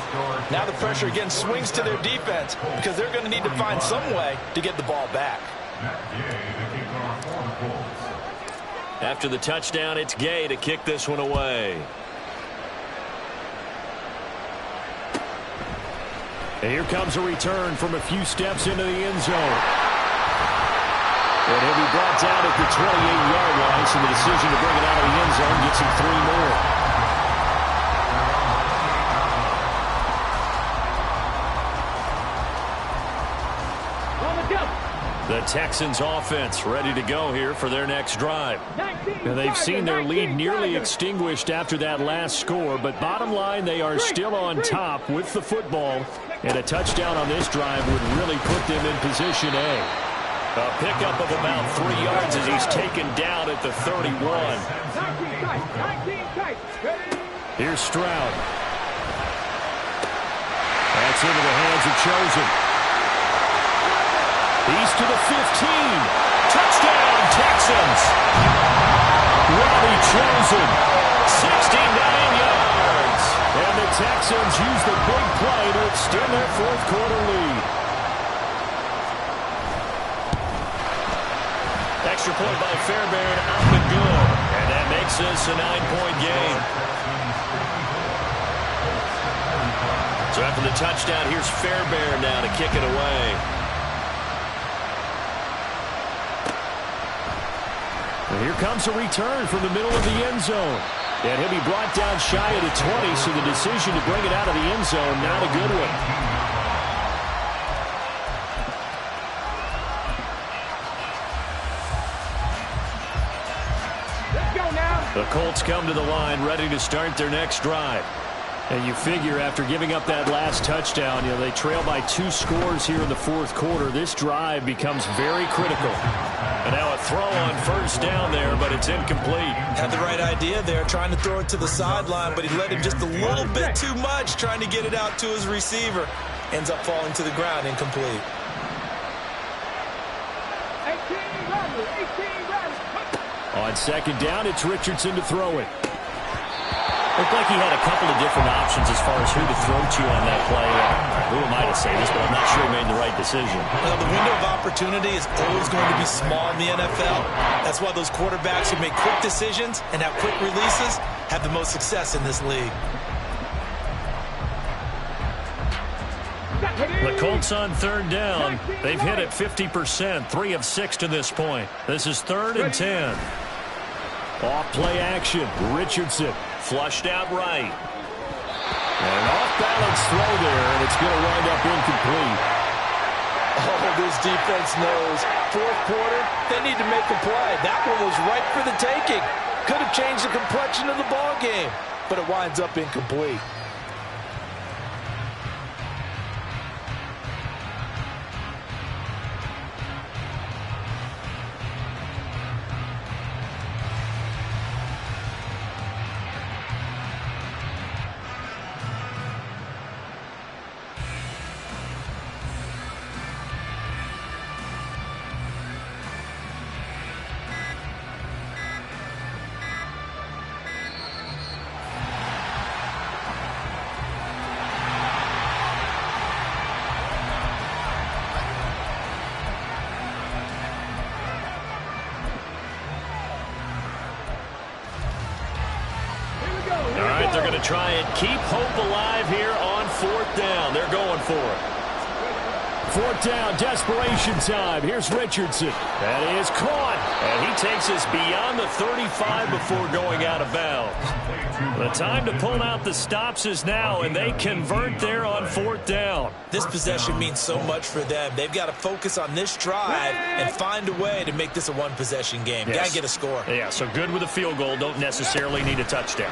Now the pressure again swings to their defense because they're going to need to find some way to get the ball back. After the touchdown, it's Gay to kick this one away. And here comes a return from a few steps into the end zone. And he'll be brought down at the 28-yard line, so the decision to bring it out of the end zone gets him 3 more. The Texans offense ready to go here for their next drive. And they've seen their lead nearly extinguished after that last score, but bottom line, they are still on top with the football, and a touchdown on this drive would really put them in position A. A pickup of about 3 yards as he's taken down at the 31. Here's Stroud. That's into the hands of Chosen. He's to the 15. Touchdown, Texans. Robbie Chosen, 69 yards. And the Texans use the big play to extend their fourth quarter lead. Extra point by Fairbairn out the good. And that makes this a 9-point game. So after the touchdown, here's Fairbairn now to kick it away. And here comes a return from the middle of the end zone. And he'll be brought down shy of the 20, so the decision to bring it out of the end zone, not a good one. Let's go now. The Colts come to the line ready to start their next drive. And you figure after giving up that last touchdown, they trail by 2 scores here in the fourth quarter. This drive becomes very critical. And now a throw on first down there, but it's incomplete. Had the right idea there, trying to throw it to the sideline, but he let him just a little bit too much, trying to get it out to his receiver. Ends up falling to the ground, incomplete. 18 runners, 18 runners. On second down, it's Richardson to throw it. Looked like he had a couple of different options as far as who to throw to on that play. Who am I to say this, but I'm not sure he made the right decision. Well, the window of opportunity is always going to be small in the NFL. That's why those quarterbacks who make quick decisions and have quick releases have the most success in this league. The Colts on third down. They've hit it 50%, 3 of 6 to this point. This is 3rd and 10. Off play action. Richardson flushed out right. And off-balance throw there, and it's going to wind up incomplete. Oh, this defense knows. Fourth quarter, they need to make a play. That one was right for the taking. Could have changed the complexion of the ball game, but it winds up incomplete. They're going to try and keep hope alive here on 4th down. They're going for it. 4th down, desperation time. Here's Richardson. That is caught. And he takes us beyond the 35 before going out of bounds. The time to pull out the stops is now, and they convert there on 4th down. This possession means so much for them. They've got to focus on this drive and find a way to make this a one-possession game. Yes. Got to get a score. Yeah, so good with a field goal. Don't necessarily need a touchdown.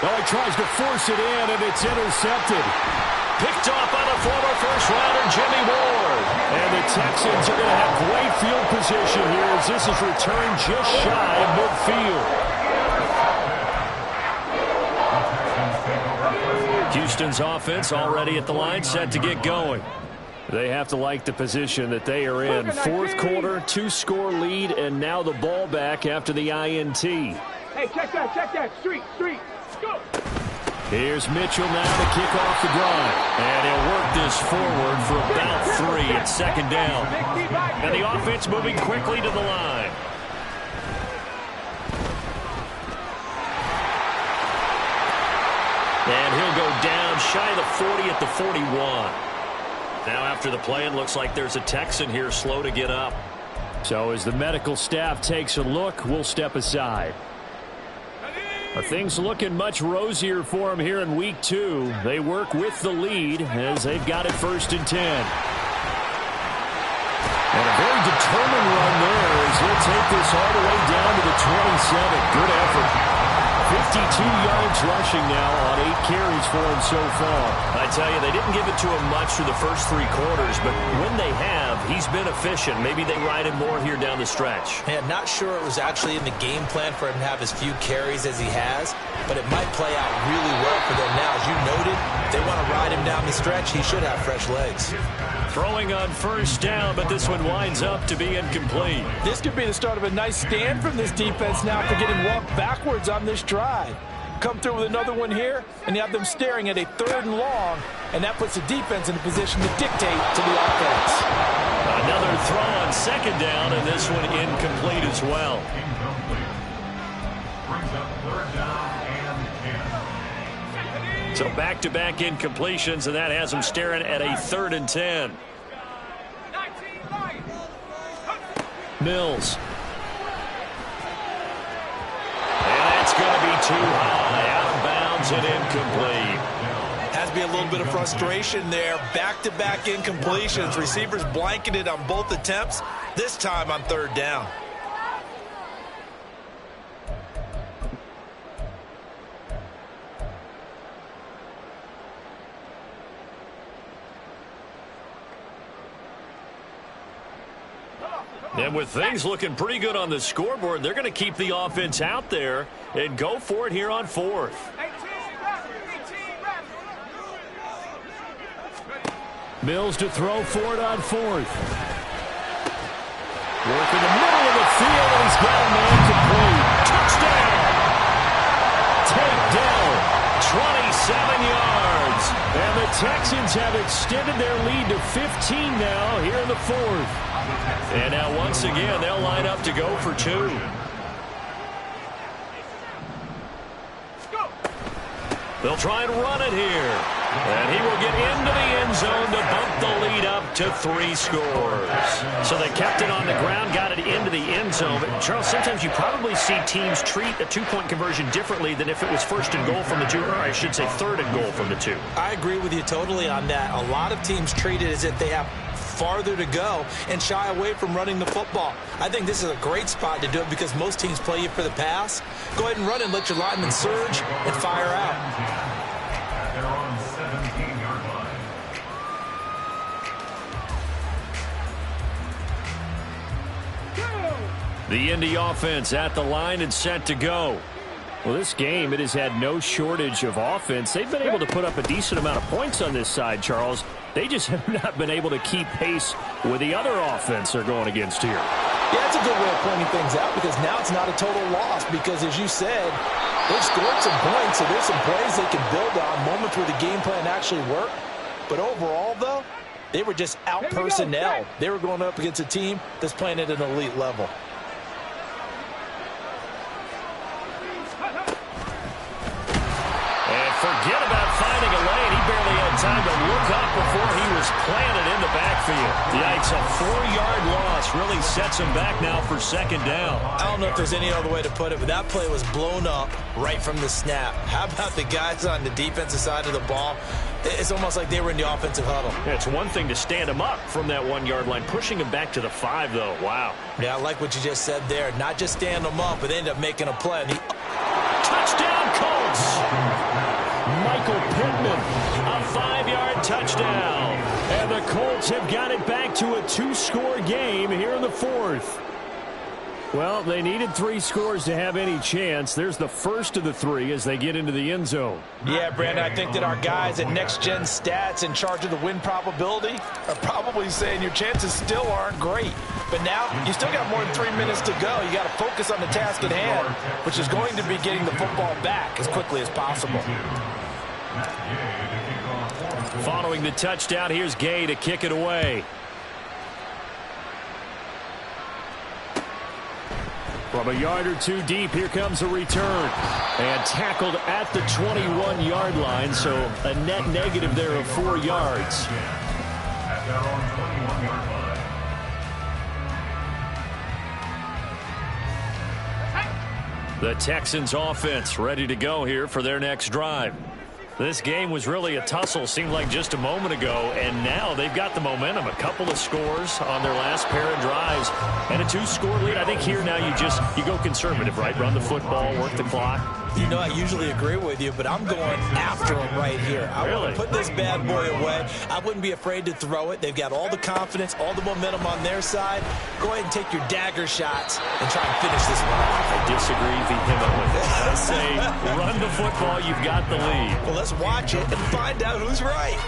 Oh, he tries to force it in, and it's intercepted. Picked off by the former first-rounder, Jimmy Ward. And the Texans are going to have great field position here as this is returned just shy of midfield. Houston's offense already at the line, set to get going. They have to like the position that they are in. Fourth quarter, 2-score lead, and now the ball back after the INT. Hey, check that. Street. Go. Here's Mitchell now to kick off the drive. And he'll work this forward for about 3 at second down. And the offense moving quickly to the line. And he'll go down shy of the 40 at the 41. Now after the play, it looks like there's a Texan here slow to get up. So as the medical staff takes a look, we'll step aside. Things looking much rosier for them here in week 2. They work with the lead as they've got it 1st and 10. And a very determined run there as they'll take this all the way down to the 27. Good effort. 52 yards rushing now on 8 carries for him so far. I tell you, they didn't give it to him much through the first 3 quarters, but when they have, He's been efficient. Maybe they ride him more here down the stretch. Yeah, not sure it was actually in the game plan for him to have as few carries as he has, but it might play out really well for them now. As you noted, if they want to ride him down the stretch, he should have fresh legs. Throwing on first down, but this one winds up to be incomplete. This could be the start of a nice stand from this defense now for getting walked backwards on this drive. Come through with another one here, and you have them staring at a 3rd and long, and that puts the defense in a position to dictate to the offense. Another throw on 2nd down, and this one incomplete as well. Incomplete. Brings up 3rd down and 10. So back-to-back incompletions, and that has them staring at a 3rd and 10. Mills. Going to be too high, out of bounds and incomplete. Has to be a little bit of frustration there. Back-to-back incompletions. Receivers blanketed on both attempts, this time on 3rd down. And with things looking pretty good on the scoreboard, they're going to keep the offense out there and go for it here on 4th. Mills to throw for it on 4th. Work in the middle of the field, and he's got a man complete. Touchdown! Takedown, 27 yards. And the Texans have extended their lead to 15 now here in the 4th. And now once again, they'll line up to go for 2. They'll try and run it here. And he will get into the end zone to bump the lead up to 3 scores. So they kept it on the ground, got it into the end zone. But, Charles, sometimes you probably see teams treat a 2-point conversion differently than if it was 1st and goal from the 2, or I should say 3rd and goal from the 2. I agree with you totally on that. A lot of teams treat it as if they have farther to go and shy away from running the football. I think this is a great spot to do it because most teams play you for the pass. Go ahead and run and let your linemen surge and fire out. They're on 17-yard line. The Indy offense at the line and set to go. Well, this game, it has had no shortage of offense. They've been able to put up a decent amount of points on this side, Charles. They just have not been able to keep pace with the other offense they're going against here. Yeah, that's a good way of pointing things out because now it's not a total loss because, as you said, they've scored some points, so there's some plays they can build on, moments where the game plan actually worked. But overall, though, they were just out personnel. They were going up against a team that's playing at an elite level. Forget about finding a lane. He barely had time to look up before he was planted in the backfield. Yikes, a 4-yard loss really sets him back now for 2nd down. I don't know if there's any other way to put it, but that play was blown up right from the snap. How about the guys on the defensive side of the ball? It's almost like they were in the offensive huddle. It's one thing to stand him up from that 1-yard line. Pushing him back to the 5, though. Wow. Yeah, I like what you just said there. Not just stand him up, but end up making a play. Touchdown, Colts! Michael Pittman, a 5-yard touchdown. And the Colts have got it back to a 2-score game here in the 4th. Well, they needed 3 scores to have any chance. There's the first of the 3 as they get into the end zone. Yeah, Brandon, I think that our guys at Next Gen Stats in charge of the win probability are probably saying your chances still aren't great. But now you still got more than 3 minutes to go. You got to focus on the task at hand, which is going to be getting the football back as quickly as possible. Following the touchdown, here's Gay to kick it away. From a yard or 2 deep, here comes a return. And tackled at the 21-yard line, so a net negative there of 4 yards. At their own 21-yard line. The Texans offense ready to go here for their next drive. This game was really a tussle, seemed like just a moment ago, and now they've got the momentum. A couple of scores on their last pair of drives, and a 2-score lead. I think here now you go conservative, right? Run the football, work the clock. You know, I usually agree with you, but I'm going after him right here. I want to put this bad boy away. I wouldn't be afraid to throw it. They've got all the confidence, all the momentum on their side. Go ahead and take your dagger shots and try and finish this one off. I disagree vehemently. I say run the football. You've got the lead. Well, let's watch it and find out who's right.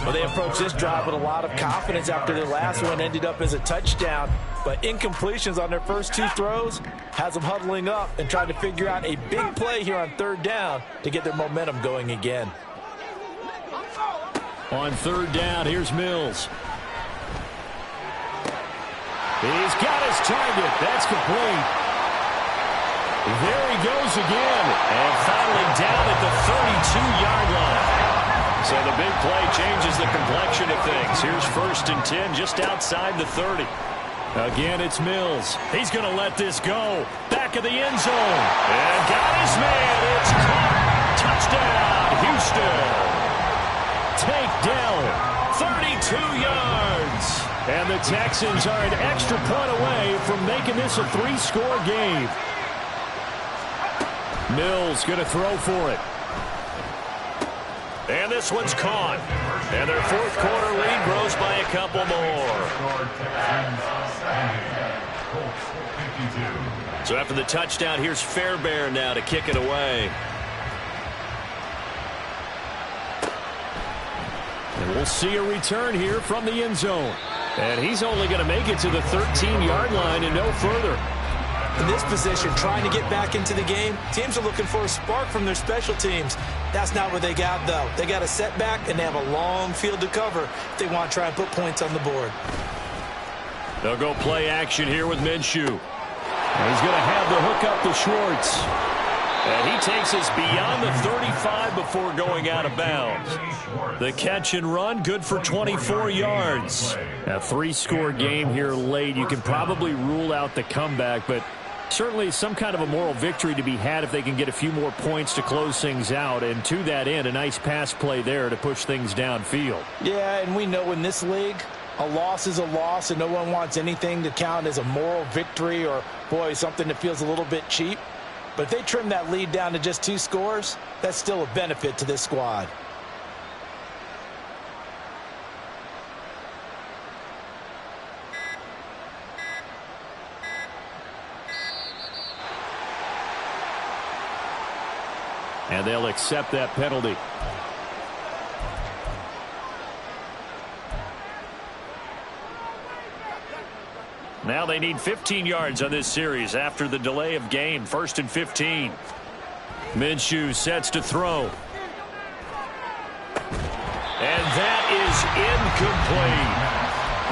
Well, they approached this drive with a lot of confidence after their last one ended up as a touchdown. But incompletions on their first two throws has them huddling up and trying to figure out a big play here on third down to get their momentum going again. On third down, here's Mills. He's got his target. That's complete. There he goes again. And finally down at the 32-yard line. So the big play changes the complexion of things. Here's 1st and 10 just outside the 30. Again, it's Mills. He's going to let this go. Back of the end zone. And got his man. It's caught. Touchdown, Houston. Takedown, 32 yards. And the Texans are an extra point away from making this a 3-score game. Mills going to throw for it. And this one's caught. And their fourth quarter lead grows by a couple more. So after the touchdown, here's Fairbairn now to kick it away. And we'll see a return here from the end zone. And he's only going to make it to the 13-yard line and no further. In this position, trying to get back into the game, teams are looking for a spark from their special teams. That's not what they got, though. They got a setback, and they have a long field to cover if they want to try and put points on the board. They'll go play action here with Minshew. And he's going to have the hook up to Schwartz. And he takes us beyond the 35 before going out of bounds. The catch and run, good for 24 yards. A 3-score game here late. You can probably rule out the comeback, but certainly some kind of a moral victory to be had if they can get a few more points to close things out. And to that end, a nice pass play there to push things downfield. Yeah, and we know in this league, a loss is a loss, and no one wants anything to count as a moral victory or, boy, something that feels a little bit cheap. But if they trim that lead down to just 2 scores, that's still a benefit to this squad. And they'll accept that penalty. Now they need 15 yards on this series after the delay of game. 1st and 15. Minshew sets to throw. And that is incomplete.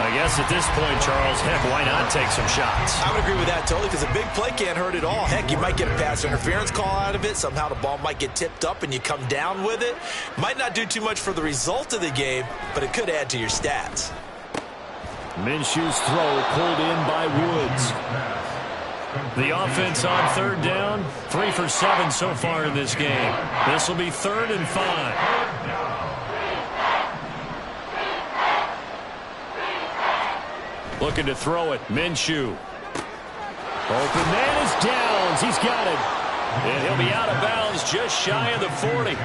I guess at this point, Charles, heck, why not take some shots? I would agree with that totally, because a big play can't hurt at all. Heck, you might get a pass interference call out of it. Somehow the ball might get tipped up and you come down with it. Might not do too much for the result of the game, but it could add to your stats. Minshew's throw pulled in by Woods. The offense on third down, 3 for 7 so far in this game. This will be 3rd and 5. Looking to throw it, Minshew. Open man is Downs. He's got it. And he'll be out of bounds just shy of the 40.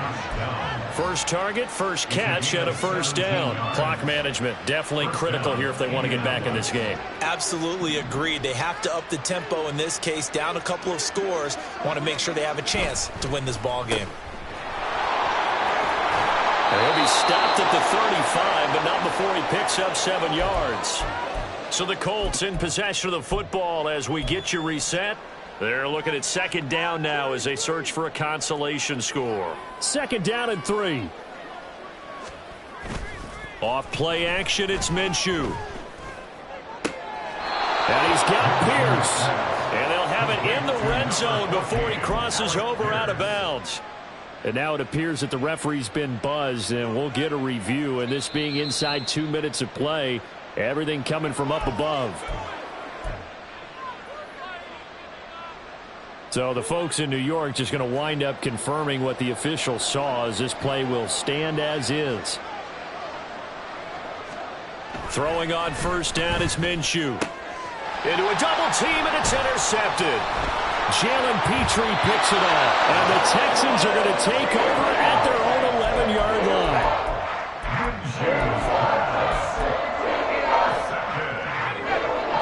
First target, first catch, and a first down. Clock management definitely critical here if they want to get back in this game. Absolutely agreed. They have to up the tempo in this case, down a couple of scores. Want to make sure they have a chance to win this ball game. He'll be stopped at the 35, but not before he picks up 7 yards. So the Colts in possession of the football as we get you reset. They're looking at 2nd down now as they search for a consolation score. 2nd down and 3. Off play action, it's Minshew. And he's got Pierce. And they'll have it in the red zone before he crosses over out of bounds. And now it appears that the referee's been buzzed, and we'll get a review. And this being inside 2 minutes of play, everything coming from up above. So the folks in New York just going to wind up confirming what the official saw, as this play will stand as is. Throwing on first down is Minshew. Into a double team, and it's intercepted. Jalen Petrie picks it up. And the Texans are going to take over at their own 11-yard line.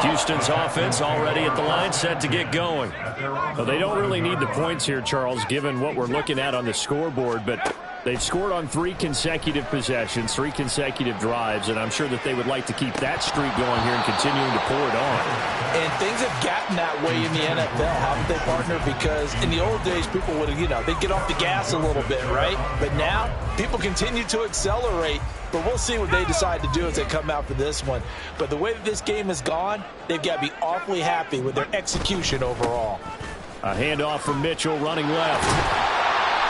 Houston's offense already at the line, set to get going. Well, they don't really need the points here, Charles, given what we're looking at on the scoreboard, but they've scored on 3 consecutive possessions, 3 consecutive drives, and I'm sure that they would like to keep that streak going here and continuing to pour it on. And things have gotten that way in the NFL, haven't they, partner? Because in the old days, people would have, they'd get off the gas a little bit, right? But now, people continue to accelerate. But we'll see what they decide to do as they come out for this one. But the way that this game has gone, they've got to be awfully happy with their execution overall. A handoff from Mitchell running left.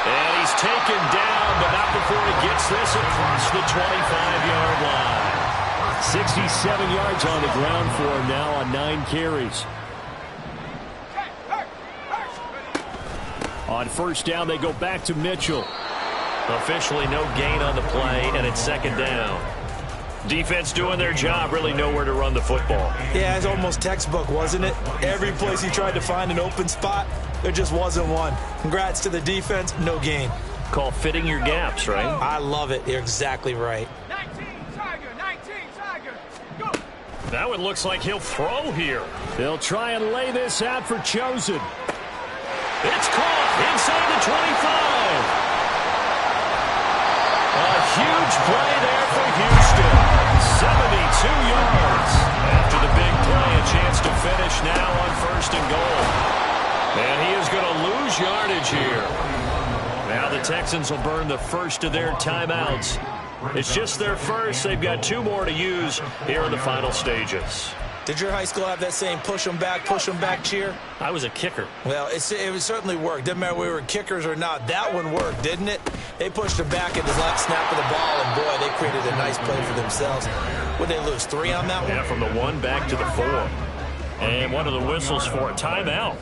And he's taken down, but not before he gets this across the 25-yard line. 67 yards on the ground for him now on 9 carries. On first down, they go back to Mitchell. Officially no gain on the play, and it's second down. Defense doing their job, really nowhere to run the football. Yeah, it's almost textbook, wasn't it? Every place he tried to find an open spot, there just wasn't one. Congrats to the defense, no gain. Call fitting your gaps, right? I love it. You're exactly right. 19, Tiger, go! Now it looks like he'll throw here. They'll try and lay this out for Chosen. It's caught inside the 25. A huge play there for Houston. 72 yards. After the big play, a chance to finish now on first and goal. And he is going to lose yardage here. Now the Texans will burn the first of their timeouts. It's just their first. They've got 2 more to use here in the final stages. Did your high school have that same push them back cheer? I was a kicker. Well, it certainly worked. Didn't matter whether we were kickers or not. That one worked, didn't it? They pushed him back at the last snap of the ball, and boy, they created a nice play for themselves. Would they lose 3 on that one? Yeah, from the 1 back to the 4. And one of the whistles for a timeout.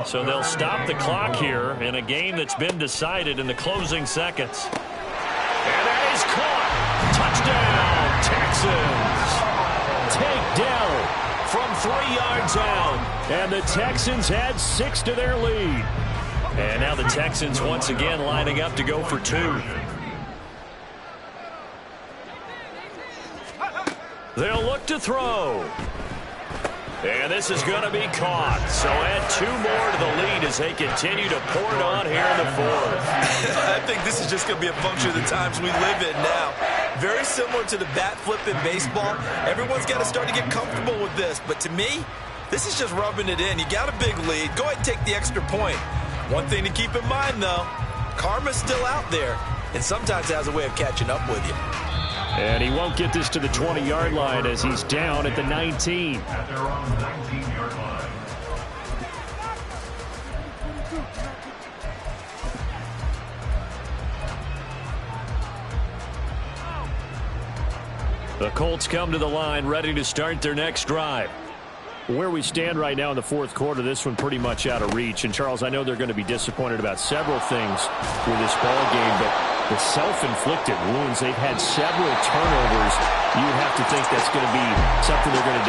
So they'll stop the clock here in a game that's been decided in the closing seconds. And that is caught. Touchdown, Texans. Takedown from 3 yards out. And the Texans add 6 to their lead. And now the Texans once again lining up to go for 2. They'll look to throw. And this is going to be caught. So add 2 more to the lead as they continue to pour it on here in the 4th. I think this is just going to be a function of the times we live in now. Very similar to the bat flip in baseball. Everyone's got to start to get comfortable with this. But to me, this is just rubbing it in. You got a big lead. Go ahead and take the extra point. One thing to keep in mind, though, karma's still out there. And sometimes it has a way of catching up with you. And he won't get this to the 20-yard line as he's down at the 19. At their own 19-yard line. The Colts come to the line ready to start their next drive. Where we stand right now in the 4th quarter, this one pretty much out of reach. And, Charles, I know they're going to be disappointed about several things with this ball game, but the self-inflicted wounds, they've had several turnovers. You would have to think that's going to be something they're going to